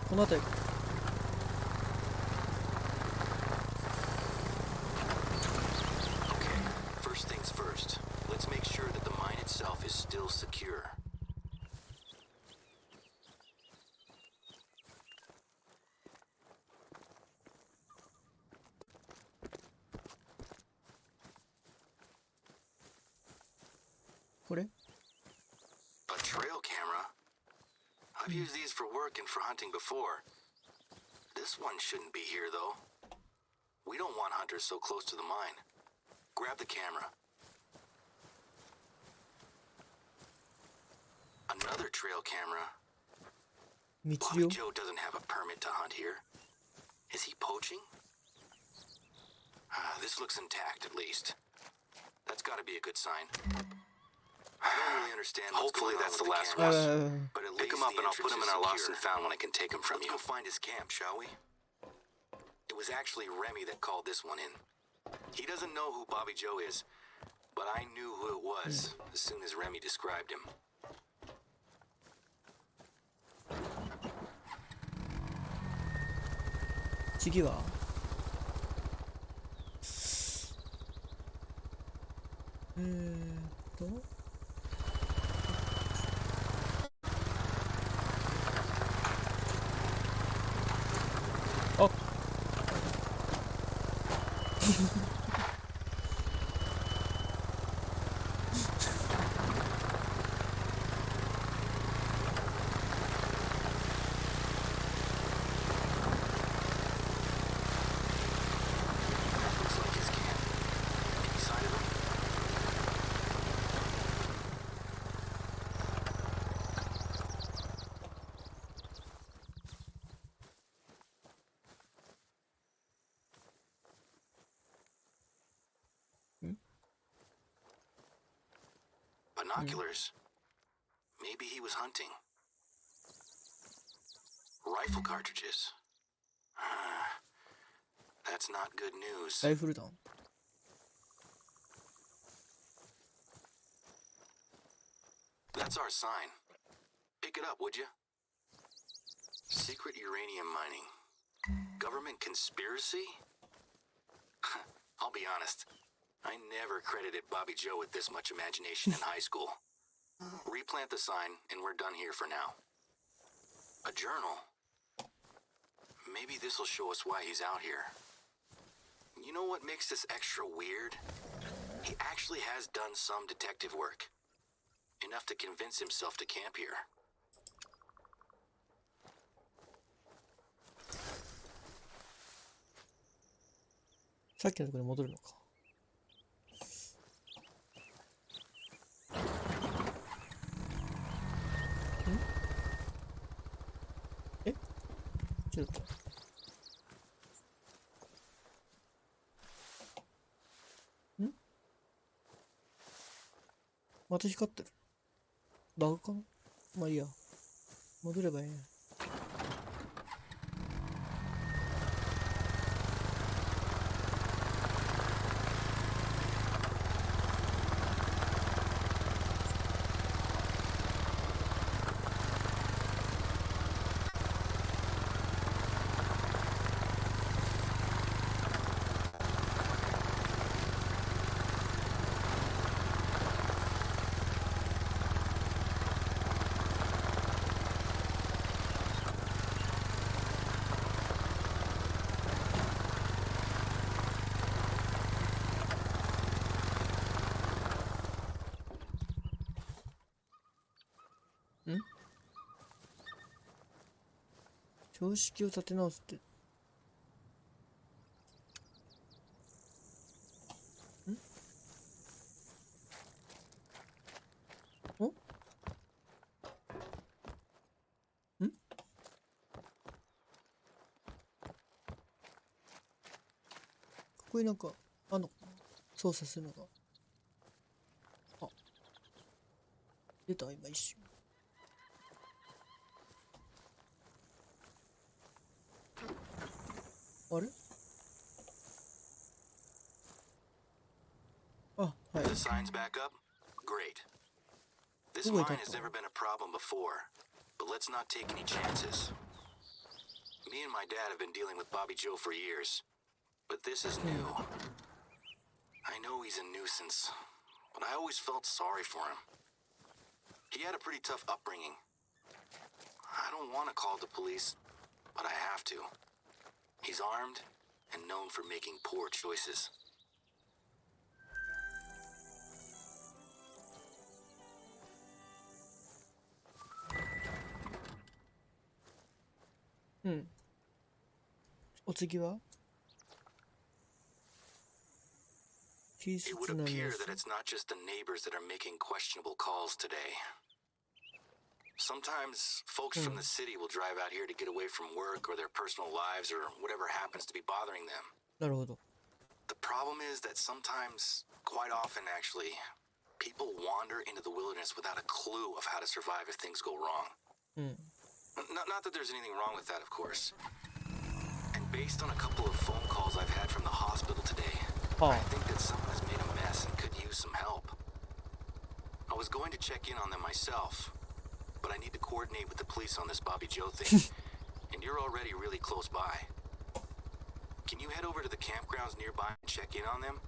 この辺りか。Okay, first things first. Let's make sure that the mine itself is still secure. What? A trail camera? I've used these for work and for hunting before. This one shouldn't be here, though. We don't want hunters so close to the mine. Grab the camera. Another trail camera. Bobby Joe doesn't have a permit to hunt here. Is he poaching? This looks intact, at least. That's gotta be a good sign. I don't really understand what's Hopefully going on that's with the last cameras, one. but at Pick least him up the and I'll put him in entrance our is lost and secure. found when I can take him from Let's you. go find his camp, shall we? It was actually Remy that called this one in. He doesn't know who Bobby Joe is, but I knew who it was as soon as Remy described him.次はとあLooks like his camp. Any sign of him? Binoculars. Maybe he was hunting. Rifle cartridges. That's not good news. ライフル弾 That's our sign. Pick it up, would you? Secret uranium mining. Government conspiracy? I'll be honest. I never credited Bobby Joe with this much imagination in high school. Replant the sign, and we're done here for now. A journal. Maybe this'll show us why he's out here. You know what makes this extra weird? He actually has done some detective work. Enough to convince himself to camp here.さっきのところに戻るのかえちょっとまた光ってる。バグかな。まあいいや。戻ればいいね。標識を立て直すって。ここになんかあんのかな、操作するのが。あ、出た今一瞬。あれ、あ、はい。 The sign's back up? Great. This mine has never been a problem before, but let's not take any chances. Me and my dad have been dealing with Bobby Joe for years, but this is new. I know he's a nuisance, but I always felt sorry for him. He had a pretty tough upbringing. I don't want to call the police, but I have to. He's armed and known for making poor choices. It would appear that it's not just the neighbors that are making questionable calls today. Sometimes folks from the city will drive out here to get away from work or their personal lives or whatever happens to be bothering them. なるほど。 The problem is that sometimes, quite often actually, people wander into the wilderness without a clue of how to survive if things go wrong. Not that there's anything wrong with that, of course. And based on a couple of phone calls I've had from the hospital today, I think that someone has made a mess and could use some help. I was going to check in on them myself, but I need to coordinate with the police on this Bobby Joe thing, and you're already really close by. Can you head over to the campgrounds nearby and check in on them?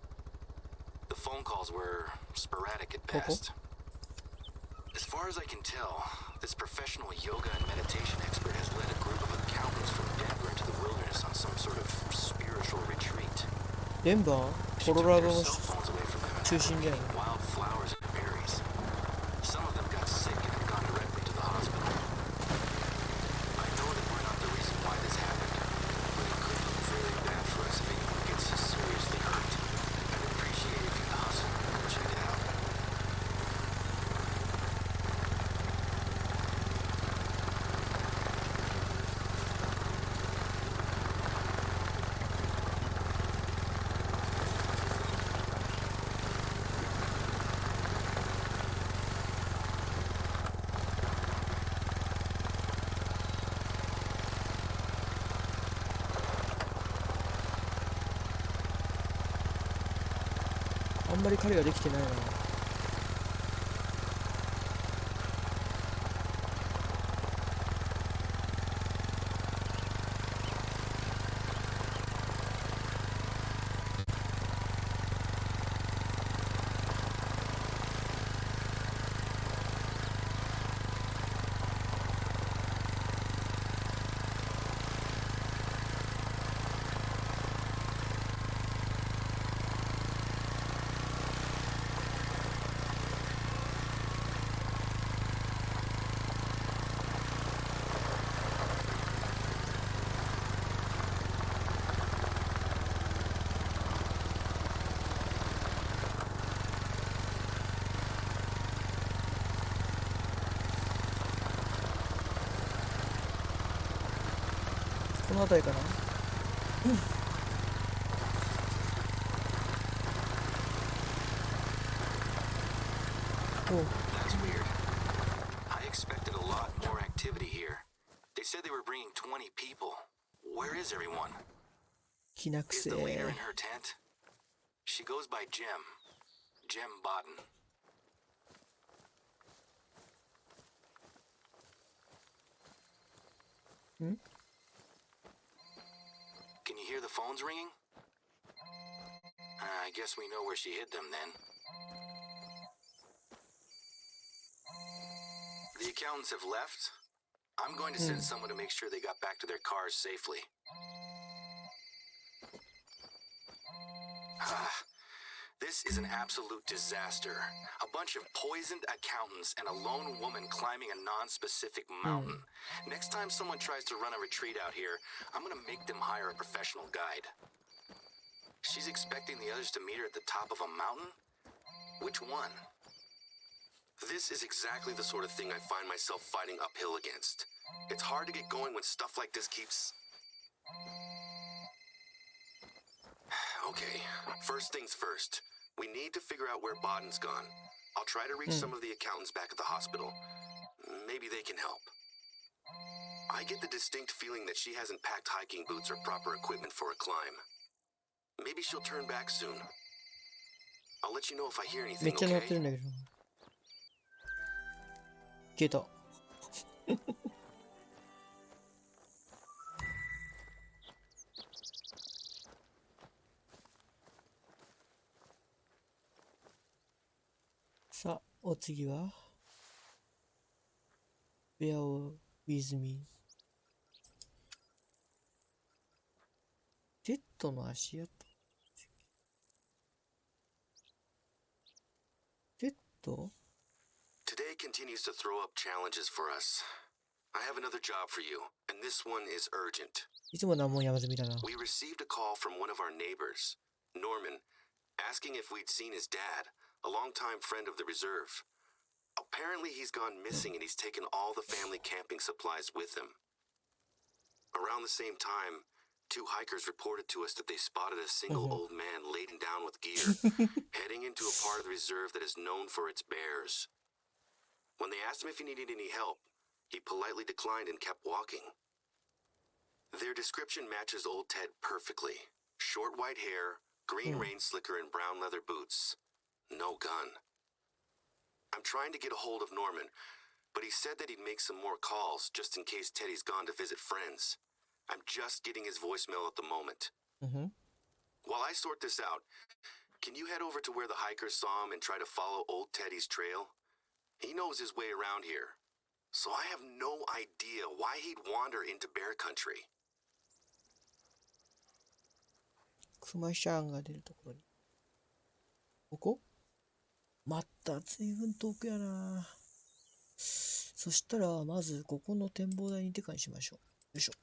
The phone calls were sporadic at best. As far as I can tell, this professional yoga and meditation expert has led a group of accountants from Denver into the wilderness on some sort of spiritual retreat. デンバー、コロラドの中心だよね。 Wildflowers and berries. Some of them got sick and have gone directly to the hospital. I know that we're not the reason why this happened, but it could look very bad for us if anyone gets seriously hurt. I'd appreciate if you'd hustle and check it out.あんまり彼ができてないな。この辺りかな。Oh. That's weird. I expected a lot more activity here. They said they were bringing 20 people. Where is everyone? きなく Is せ the leader in ー。 her tent? She goes by Jem. Jem Bodden. Hmm? Can you hear the phones ringing? I guess we know where she hid them then. The accountants have left. I'm going to send someone to make sure they got back to their cars safely. This is an absolute disaster. A bunch of poisoned accountants and a lone woman climbing a non-specific mountain. Next time someone tries to run a retreat out here, I'm gonna make them hire a professional guide. She's expecting the others to meet her at the top of a mountain? Which one? This is exactly the sort of thing I find myself fighting uphill against. It's hard to get going when stuff like this keeps... Okay, first things first. We need to figure out where Bodden's gone. I'll try to reach some of the accountants back at the hospital. Maybe they can help. I get the distinct feeling that she hasn't packed hiking boots or proper equipment for a climb. Maybe she'll turn back soon. I'll let you know if I hear めっ anything, ちゃ乗って okay? るんだけど。消えた。さあ、お次は Bear with me。テッドの足跡。テッド Today continues to throw up challenges for us. I have another job for you, and this one is urgent. いつも難問山積みだな。 We received a call from one of our neighbors, Norman, asking if we'd seen his dad, a longtime friend of the reserve. Apparently he's gone missing and he's taken all the family camping supplies with him. Around the same time, two hikers reported to us that they spotted a single old man laden down with gear, heading into a part of the reserve that is known for its bears. When they asked him if he needed any help, he politely declined and kept walking. Their description matches old Ted perfectly. Short white hair, green rain slicker, and brown leather boots. No gun. I'm trying to get a hold of Norman, but he said that he'd make some more calls just in case Teddy's gone to visit friends. I'm just getting his voicemail at the moment. While I sort this out, can you head over to where the hikers saw him and try to follow old Teddy's trail? He knows his way around here, so I have no idea why he'd wander into bear country. クマシャンが出るところに。ここまた随分遠くやな。そしたら、まずここの展望台にてかにしましょう。よいしょ。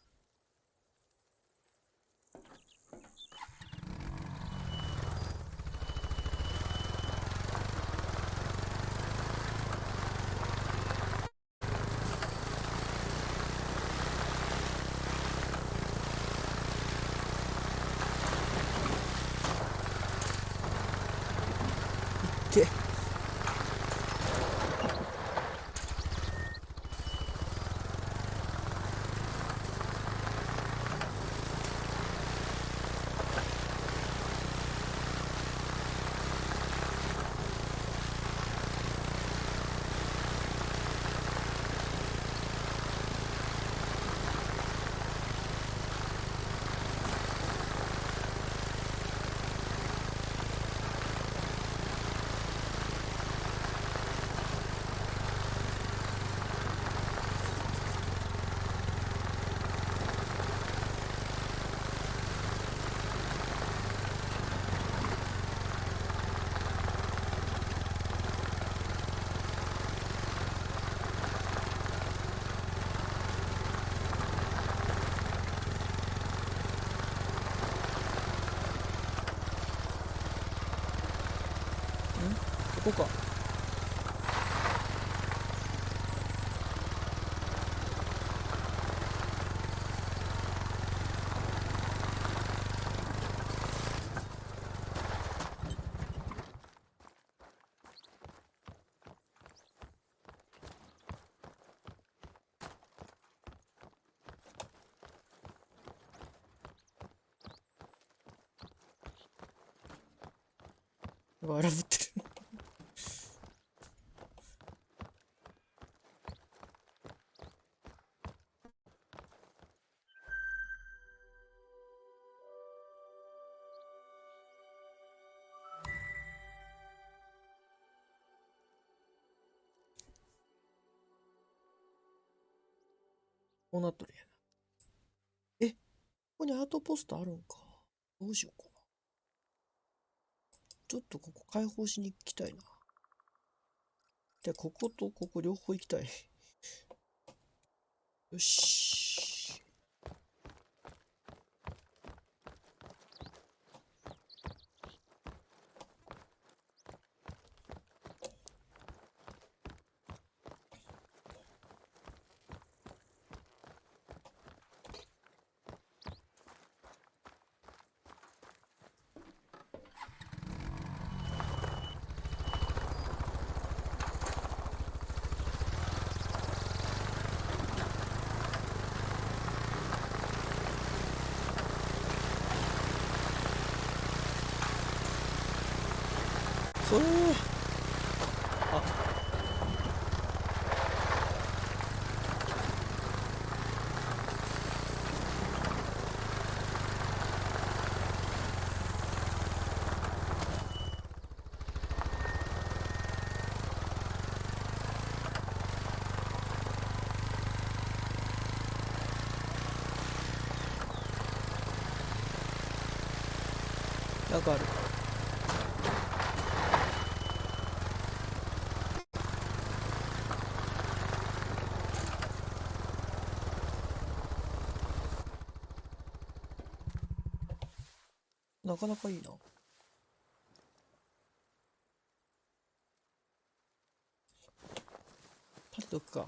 でここか。荒ぶってる。こうなっとるやな。ここにアートポストあるんか。どうしようかな。ちょっとここ開放しに行きたいな。で、こことここ両方行きたい。よし。それあ、なんかある。なかなかいいな。立っておくか。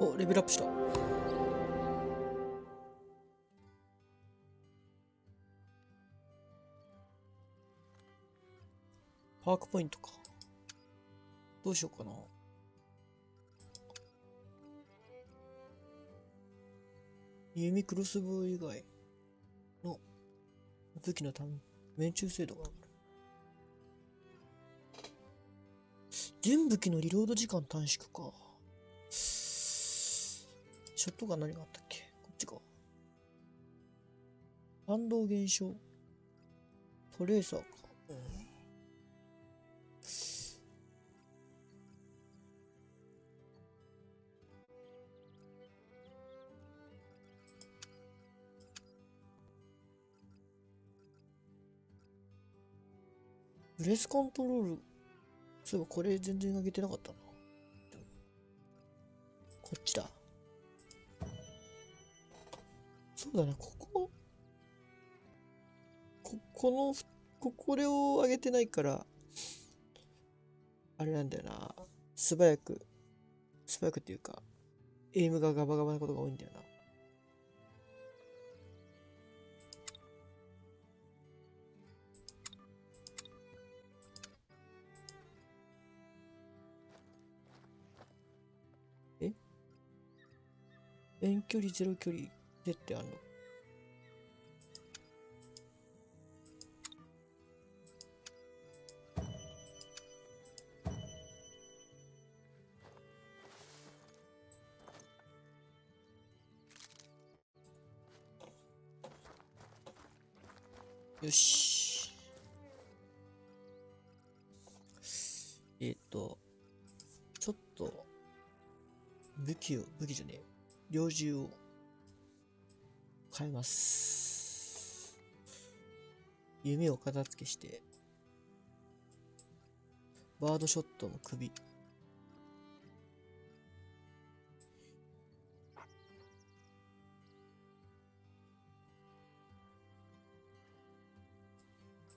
お、レベルアップした。パークポイントか。どうしようかな。弓クロスボウ以外の武器のため命中精度が上がる。全武器のリロード時間短縮か。ショットガン何があったっけ。こっちか。反動減少。トレーサーか。ブレスコントロール。そういえばこれ全然上げてなかったな。こっちだ。そうだね、これを上げてないから、あれなんだよな。素早くっていうか、エイムがガバガバなことが多いんだよな。遠距離、ゼロ距離でってあんの？よし。ちょっと、武器じゃねえ。猟銃を変えます。弓を片付けして、バードショットの首。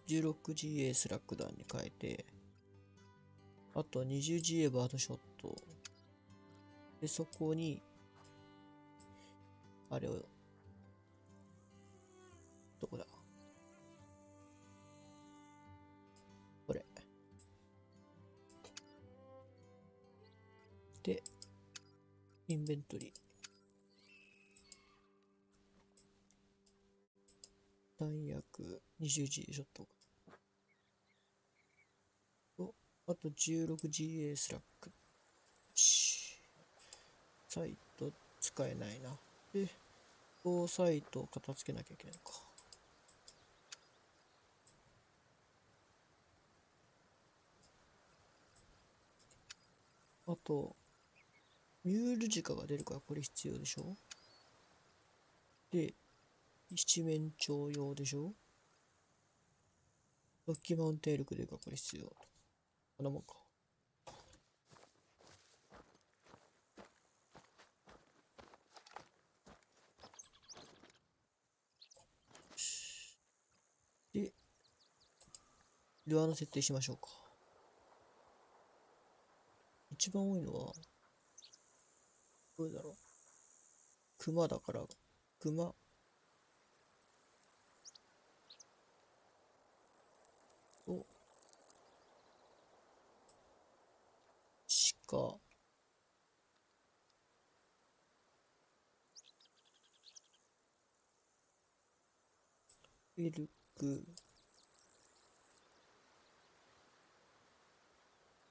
16GA スラック弾に変えて、あと 20GA バードショット。で、そこに、あれを、どこだこれ。で、インベントリー。弾薬 20G ショット。と、あと 16GA スラック。サイト使えないな。で、サイトを片付けなきゃいけないのか。あと、ミュール時価が出るからこれ必要でしょ。で、七面鳥用でしょ。ロッキーマウンテンエルク出るからこれ必要。こんなもんか。で、ルアーの設定しましょうか。一番多いのは、どれだろう。熊だから、熊。と、鹿。エルク。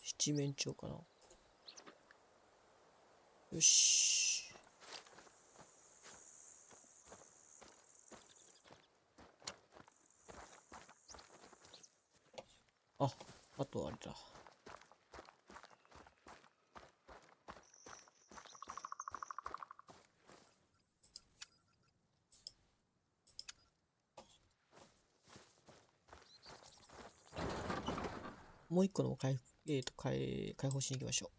七面鳥かな。よし。あとあれだ。もう一個の解放しに行きましょう。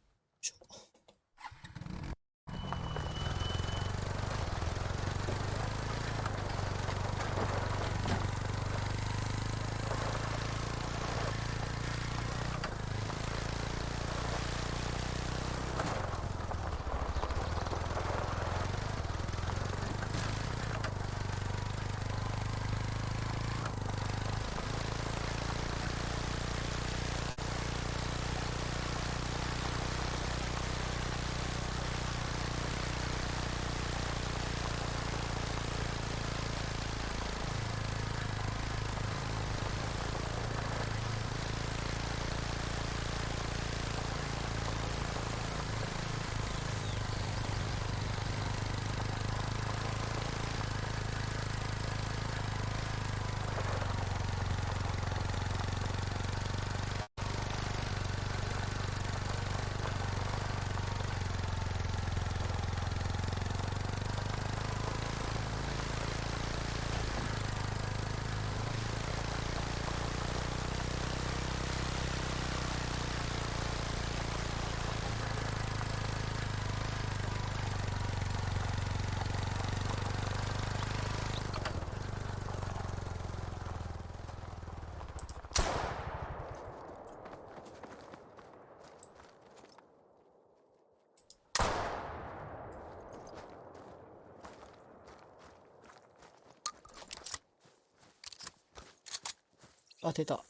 当てた。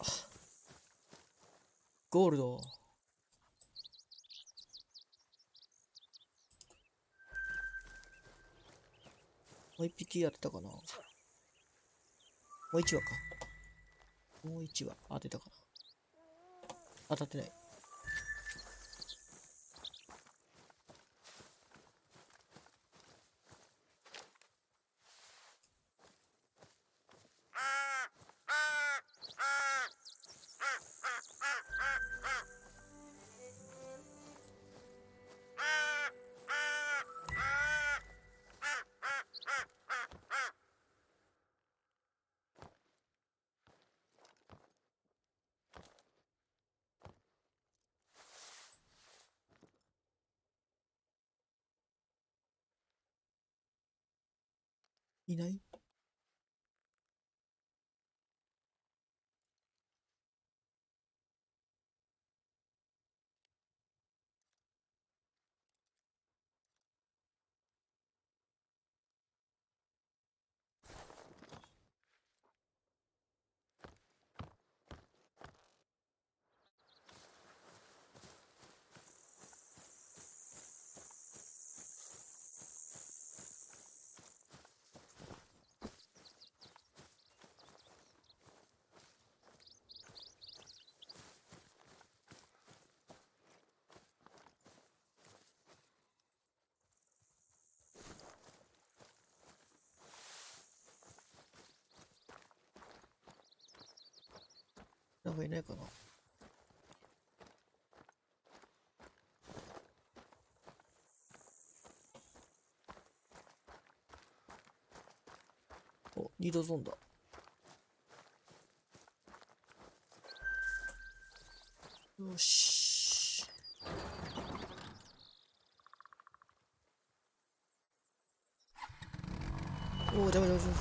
ゴールド。もう一匹当てたかな。もう一羽か。もう一羽当てたかな。当たってない。いない？なんかいないかな？お、リードゾーンだ。よし。おお、ダメダメダメ。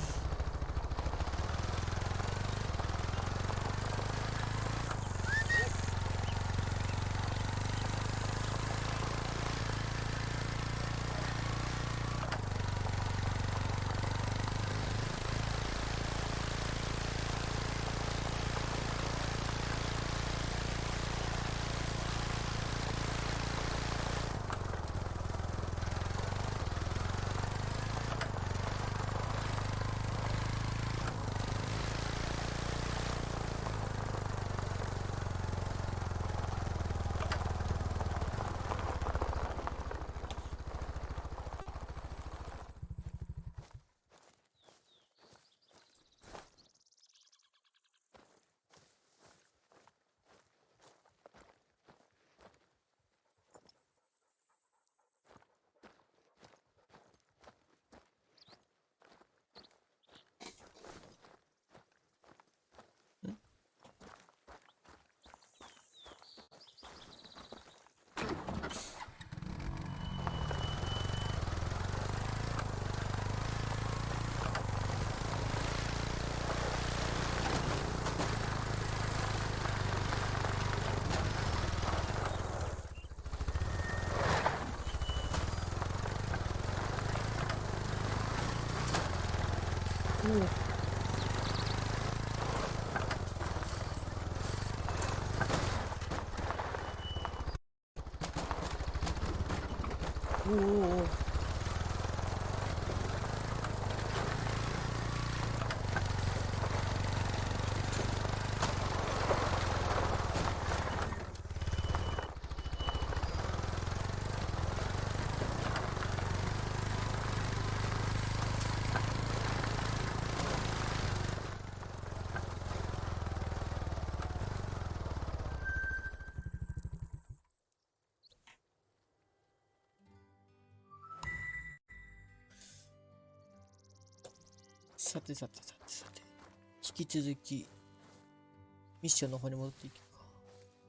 おおおお。さてさてさてさて、引き続きミッションの方に戻っていくか。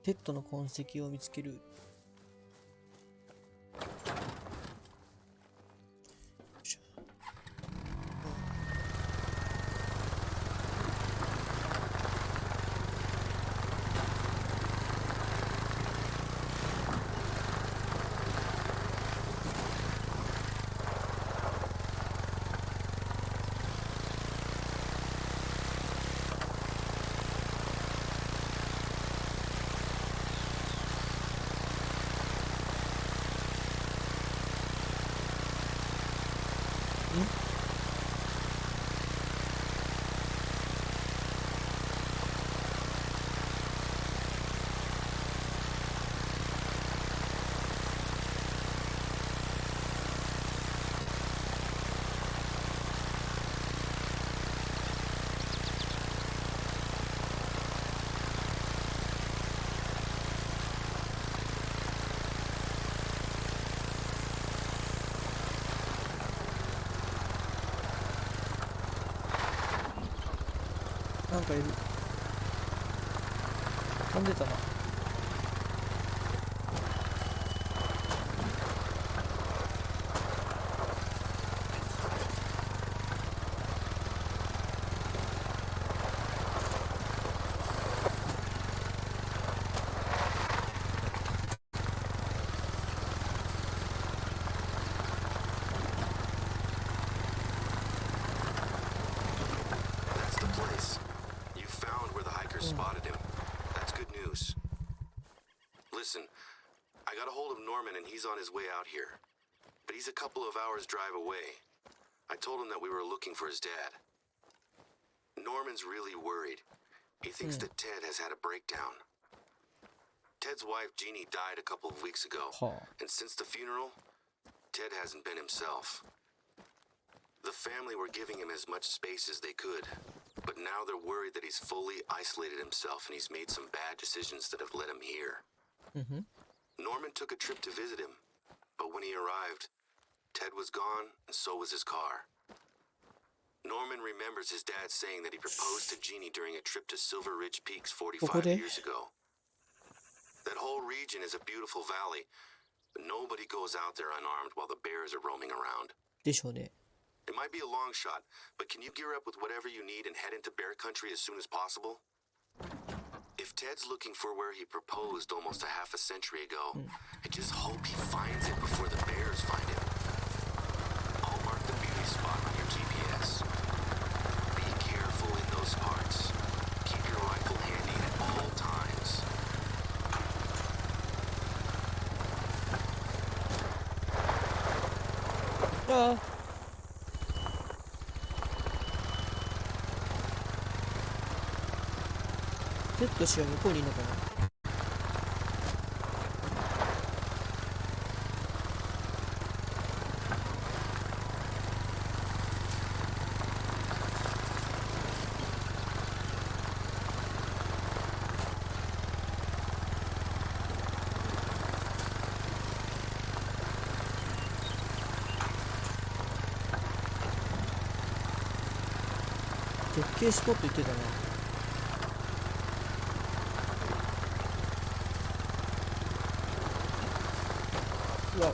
テッドの痕跡を見つける。よいしょ。なんかいる。飛んでたな。and he's on his way out here. But he's a couple of hours' drive away. I told him that we were looking for his dad. Norman's really worried. He thinks that Ted has had a breakdown. Ted's wife, Jeannie, died a couple of weeks ago. And since the funeral, Ted hasn't been himself. The family were giving him as much space as they could. But now they're worried that he's fully isolated himself and he's made some bad decisions that have led him here. Norman took a trip to visit him. But when he arrived, Ted was gone and so was his car. Norman remembers his dad saying that he proposed to Jeannie during a trip to Silver Ridge Peaks 45 years ago. That whole region is a beautiful valley, but nobody goes out there unarmed while the bears are roaming around. でしょうね。 It might be a long shot, but can you gear up with whatever you need and head into bear country as soon as possible? If Ted's looking for where he proposed almost a half a century ago, I just hope he finds it before the bears find him. I'll mark the beauty spot on your GPS. Be careful in those parts. Keep your rifle handy at all times. Z 氏は向こうにいるのかな。絶景スポット行ってたな。うわ。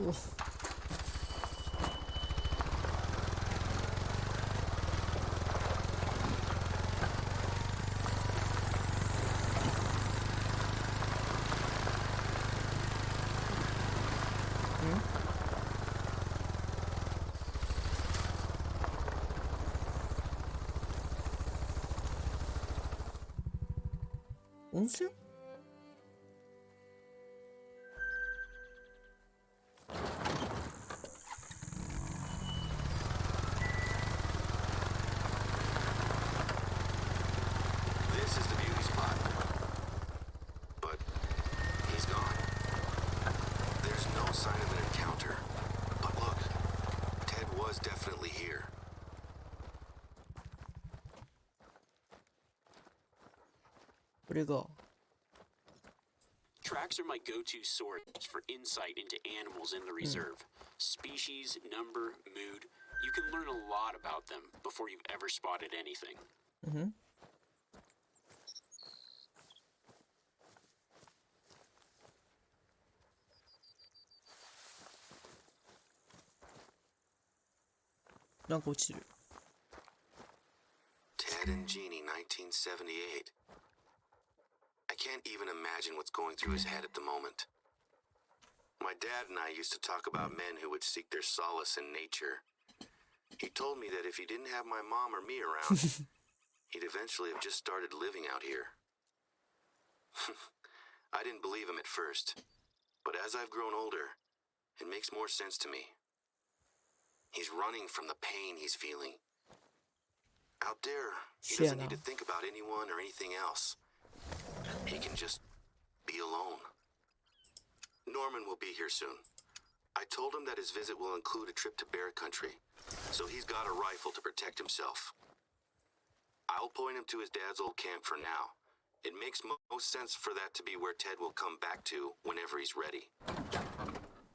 お。温泉？ This is the beauty spot. But he's gone. There's no sign of an encounter. But look, Ted was definitely here. これが Tracks are my go-to source for insight into animals in the reserve. Species, number, mood. You can learn a lot about them before you've ever spotted anything. なんか落ちてる。 Ted and Jeannie, 1978. I can't even imagine what's going through his head at the moment. My dad and I used to talk about men who would seek their solace in nature. He told me that if he didn't have my mom or me around, he'd eventually have just started living out here. I didn't believe him at first, but as I've grown older, it makes more sense to me. He's running from the pain he's feeling. Out there, he doesn't need to think about anyone or anything else. He can just be alone. Norman will be here soon. I told him that his visit will include a trip to bear country, so he's got a rifle to protect himself. I'll point him to his dad's old camp for now. It makes most sense for that to be where Ted will come back to whenever he's ready.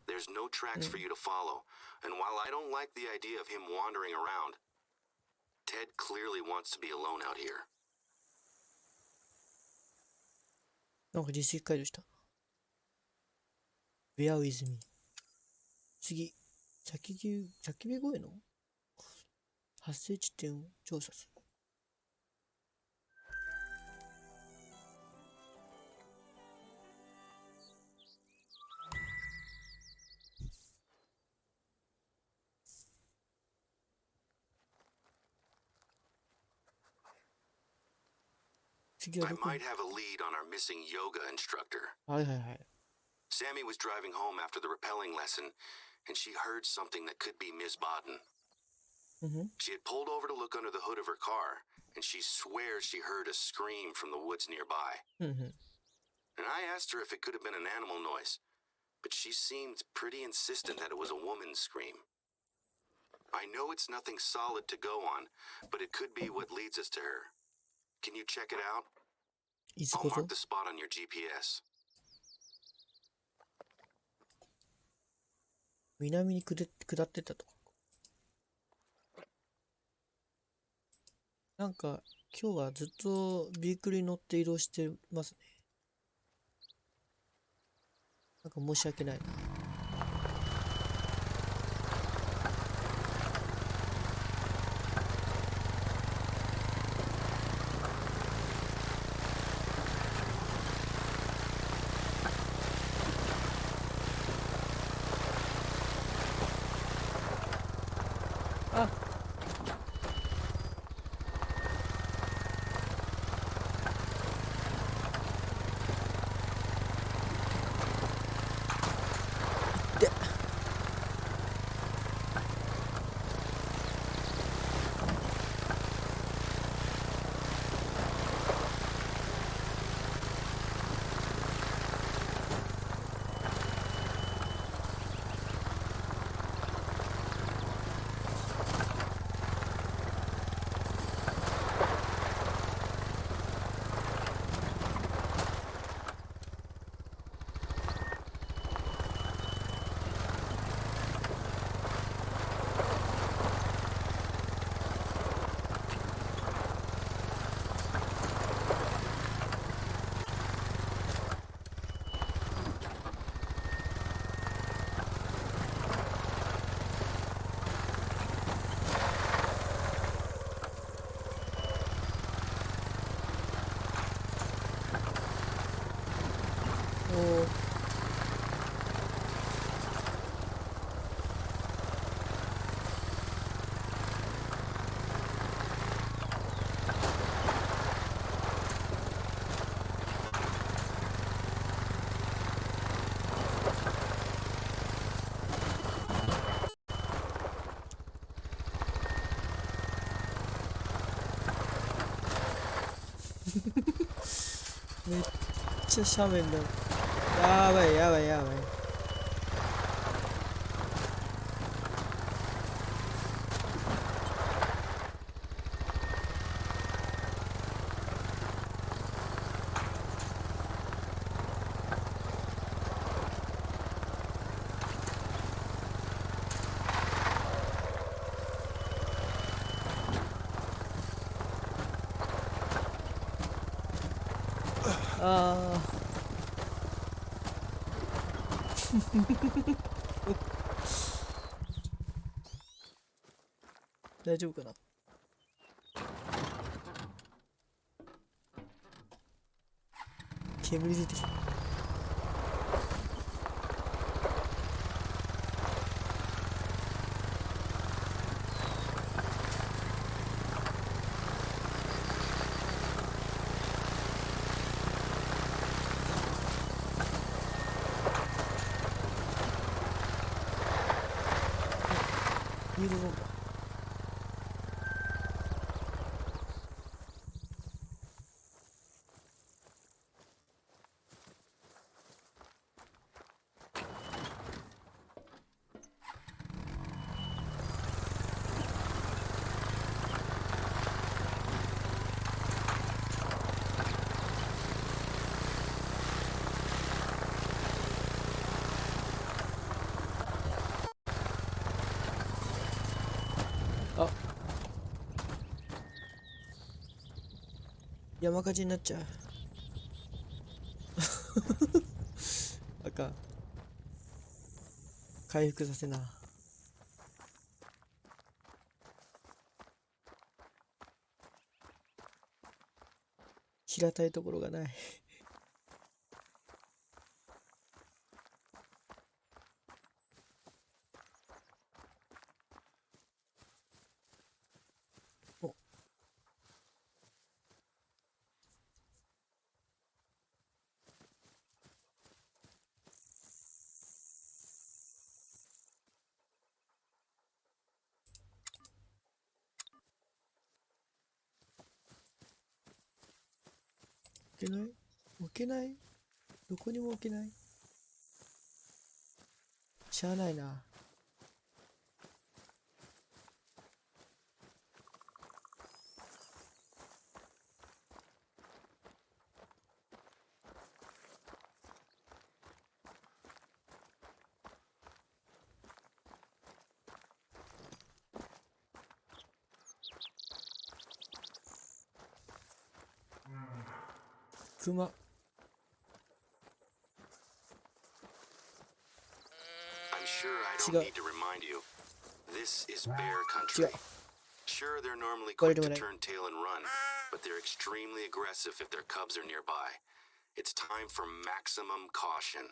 There's no tracks for you to follow, and while I don't like the idea of him wandering around, Ted clearly wants to be alone out here. なんか実績解除した。Bear with me。次、焚き火声の発生地点を調査する。次は I どこに might have a lead on our missing yoga instructor. はいはいはい。Sammy was driving home after the rappelling lesson, and she heard something that could be Miss Bodden. うんふん。 She had pulled over to look under the hood of her car, and she swears she heard a scream from the woods nearby. うんふん。 And I asked her if it could have been an animal noise, but she seemed pretty insistent that it was a woman's scream. I know it's nothing solid to go on, but it could be what leads us to her. Can you check it out? いつ I'll こそ mark the spot on your GPS. 南に下ってったとこ。なんか、今日はずっとビークルに乗って移動してますね。なんか申し訳ないな。あ、で、おー、めっちゃ斜面だ。やばいやばいやばい。あー大丈夫かな。煙出てきた。いいぞ。あ、山火事になっちゃう。あかん。回復させな。平たいところがない。お、けない？置けない？どこにも置けない？しゃあないな。クマ。I'm sure I don't need to remind you. This is bear country. Sure, they're normally quick to turn tail and run, but they're extremely aggressive if their cubs are nearby. It's time for maximum caution.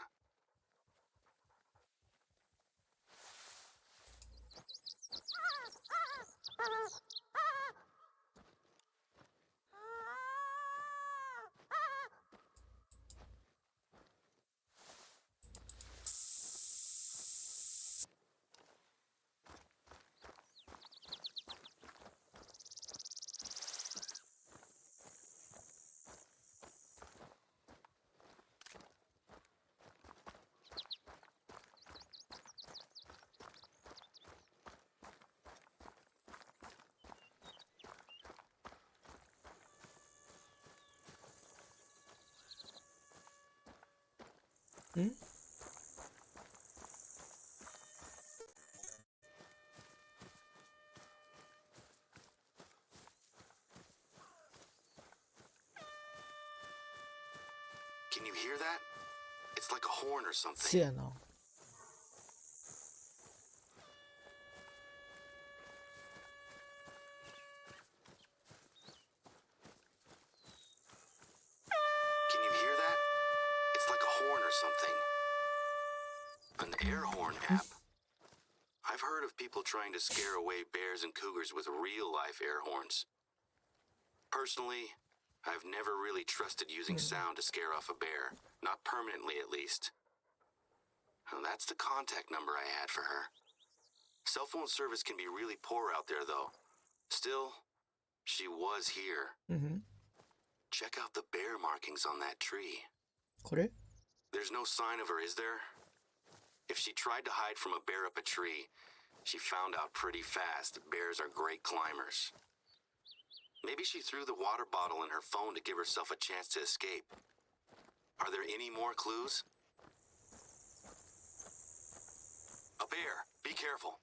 Hmm? Can you hear that? It's like a horn or something. せやな。Can you hear that? It's like a horn or something. An air horn app. I've heard of people trying to scare away bears and cougars with real-life air horns. Personally, I've never really trusted using sound to scare off a bear. Not permanently, at least. Well, that's the contact number I had for her. Cell phone service can be really poor out there, though. Still, she was here. Check out the bear markings on that tree. これ？ There's no sign of her, is there? If she tried to hide from a bear up a tree, she found out pretty fast that bears are great climbers. Maybe she threw the water bottle in her phone to give herself a chance to escape. Are there any more clues? A bear. Be careful.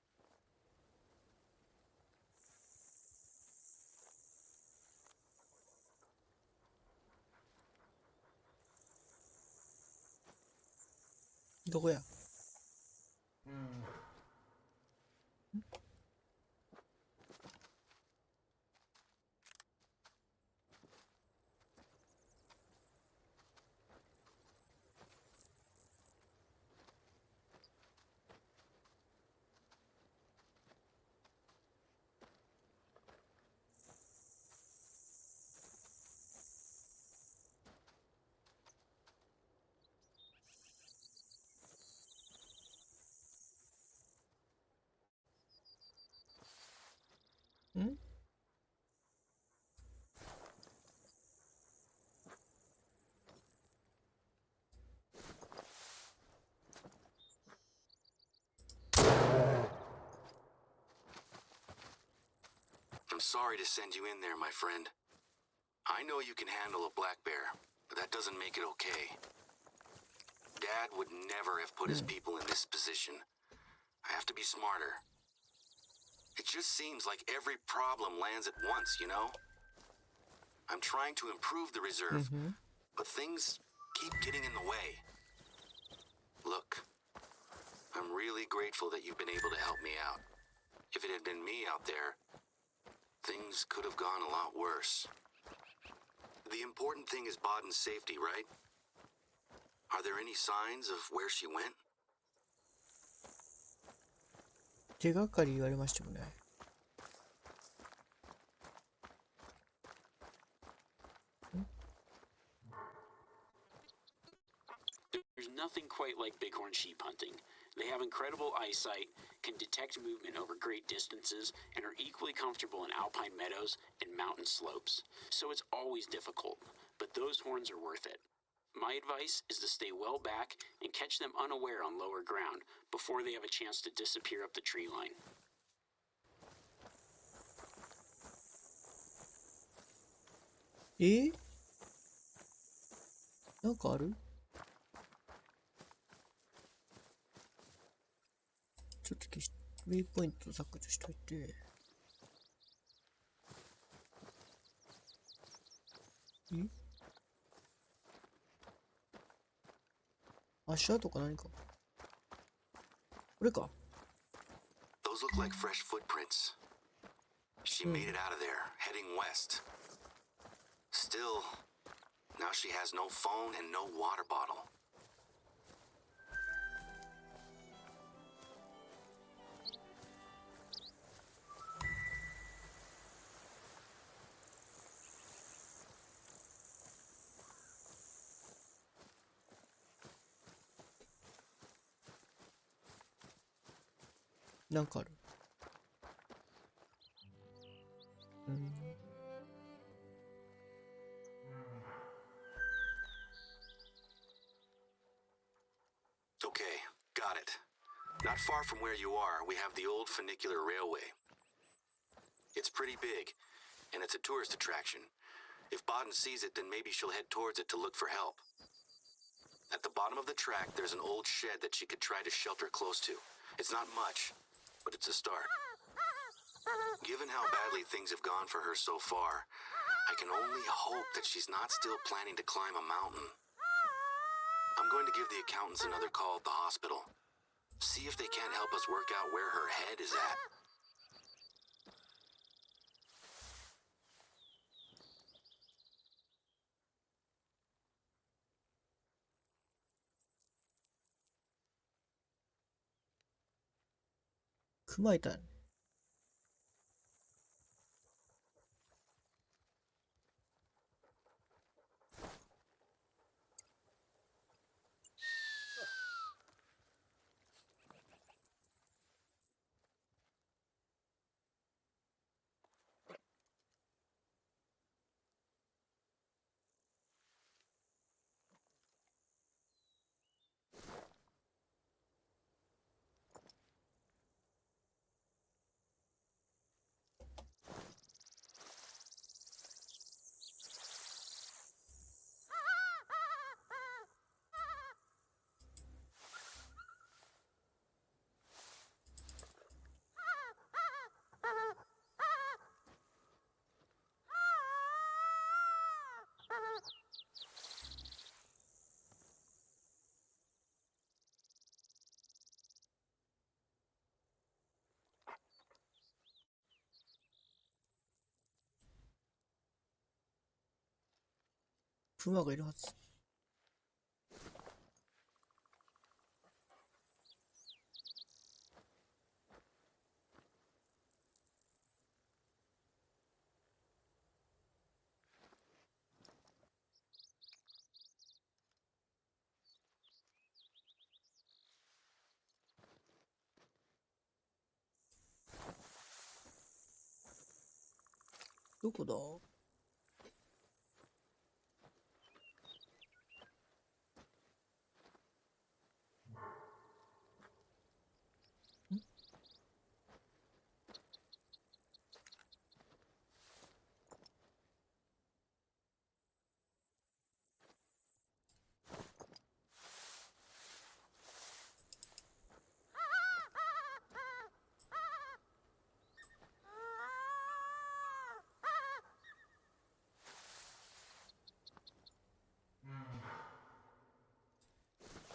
どこや？ん？ I'm sorry to send you in there, my friend. I know you can handle a black bear, but that doesn't make it okay. Dad would never have put his people in this position. I have to be smarter. It just seems like every problem lands at once, you know? I'm trying to improve the reserve, but things keep getting in the way. Look, I'm really grateful that you've been able to help me out. If it had been me out there, things could have gone a lot worse. The important thing is Baden's safety, right? Are there any signs of where she went? 手がかり言われましたもんね。There's nothing quite like bighorn sheep hunting. They have incredible eyesight, can detect movement over great distances, and are equally comfortable in alpine meadows and mountain slopes. So it's always difficult. but those horns are worth it. My advice is to stay well back and catch them unaware on lower ground before they have a chance to disappear up the tree line. なんかある？ちょっとウェイポイント削除しといて。足跡か何か。これか。 Those look like fresh footprints. She made it out of there, heading west. Still, now she has no phone and no water bottle. なんかある。Okay, got it. Not far from where you are, we have the old funicular railway. It's pretty big, and it's a tourist attraction. If Baden sees it, then maybe she'll head towards it to look for help. At the bottom of the track, there's an old shed that she could try to shelter close to. It's not much, but it's a start. Given how badly things have gone for her so far, I can only hope that she's not still planning to climb a mountain. I'm going to give the accountants another call at the hospital. See if they can't help us work out where her head is at. クマいた。クマがいるはず。どこだ？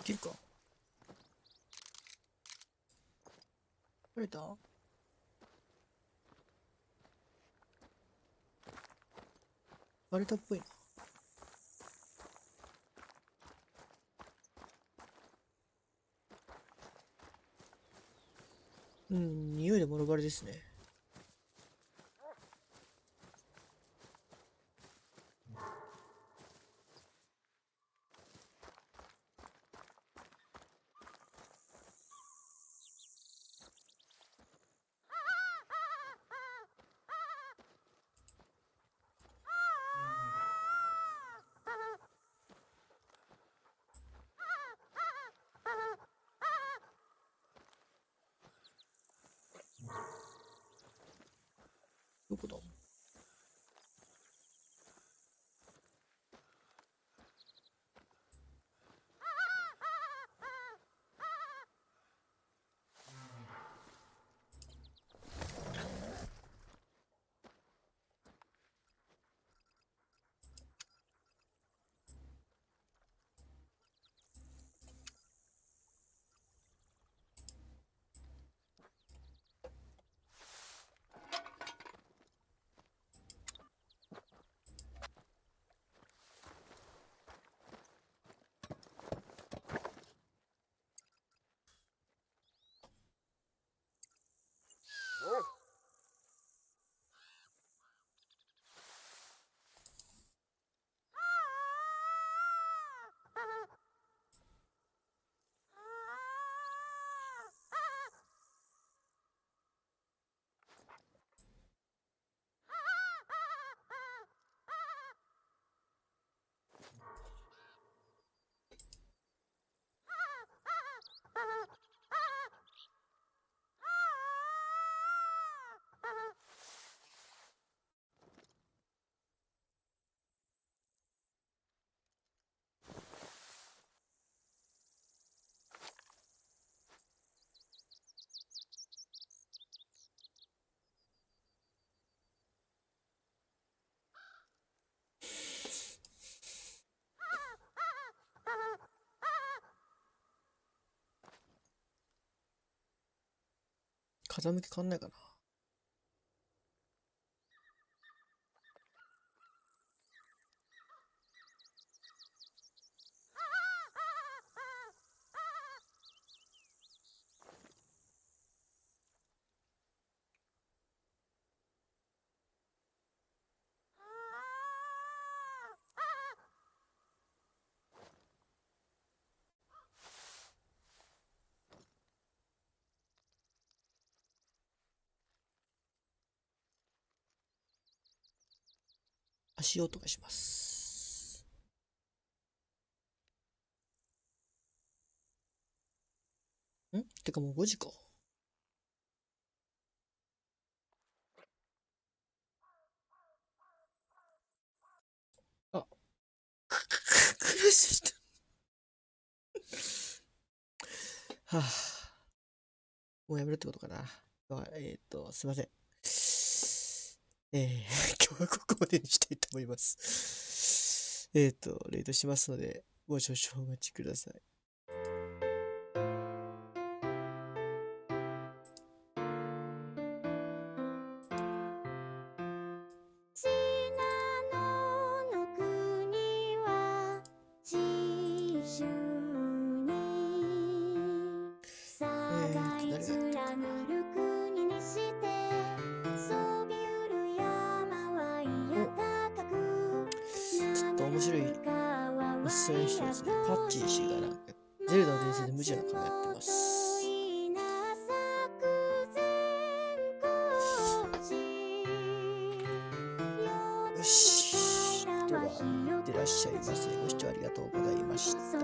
いけるか？取れた？割れたっぽいな。匂いでもろバレですね。風向き変わんないかな。足音がします。てかもう5時か。あ、苦しい。はあ、もうやめるってことかな。すいません。今日はここまでにしたいと思います。レートしますので、もう少々お待ちください。信濃の国は地州に栄連る国にしてそびうる山はいや高くちょっと面白いおすすめの人ですね。パッチー氏がなんかゼルダの伝説で無邪な考えやってます。よし。では、いってらっしゃいませ。ご視聴ありがとうございました。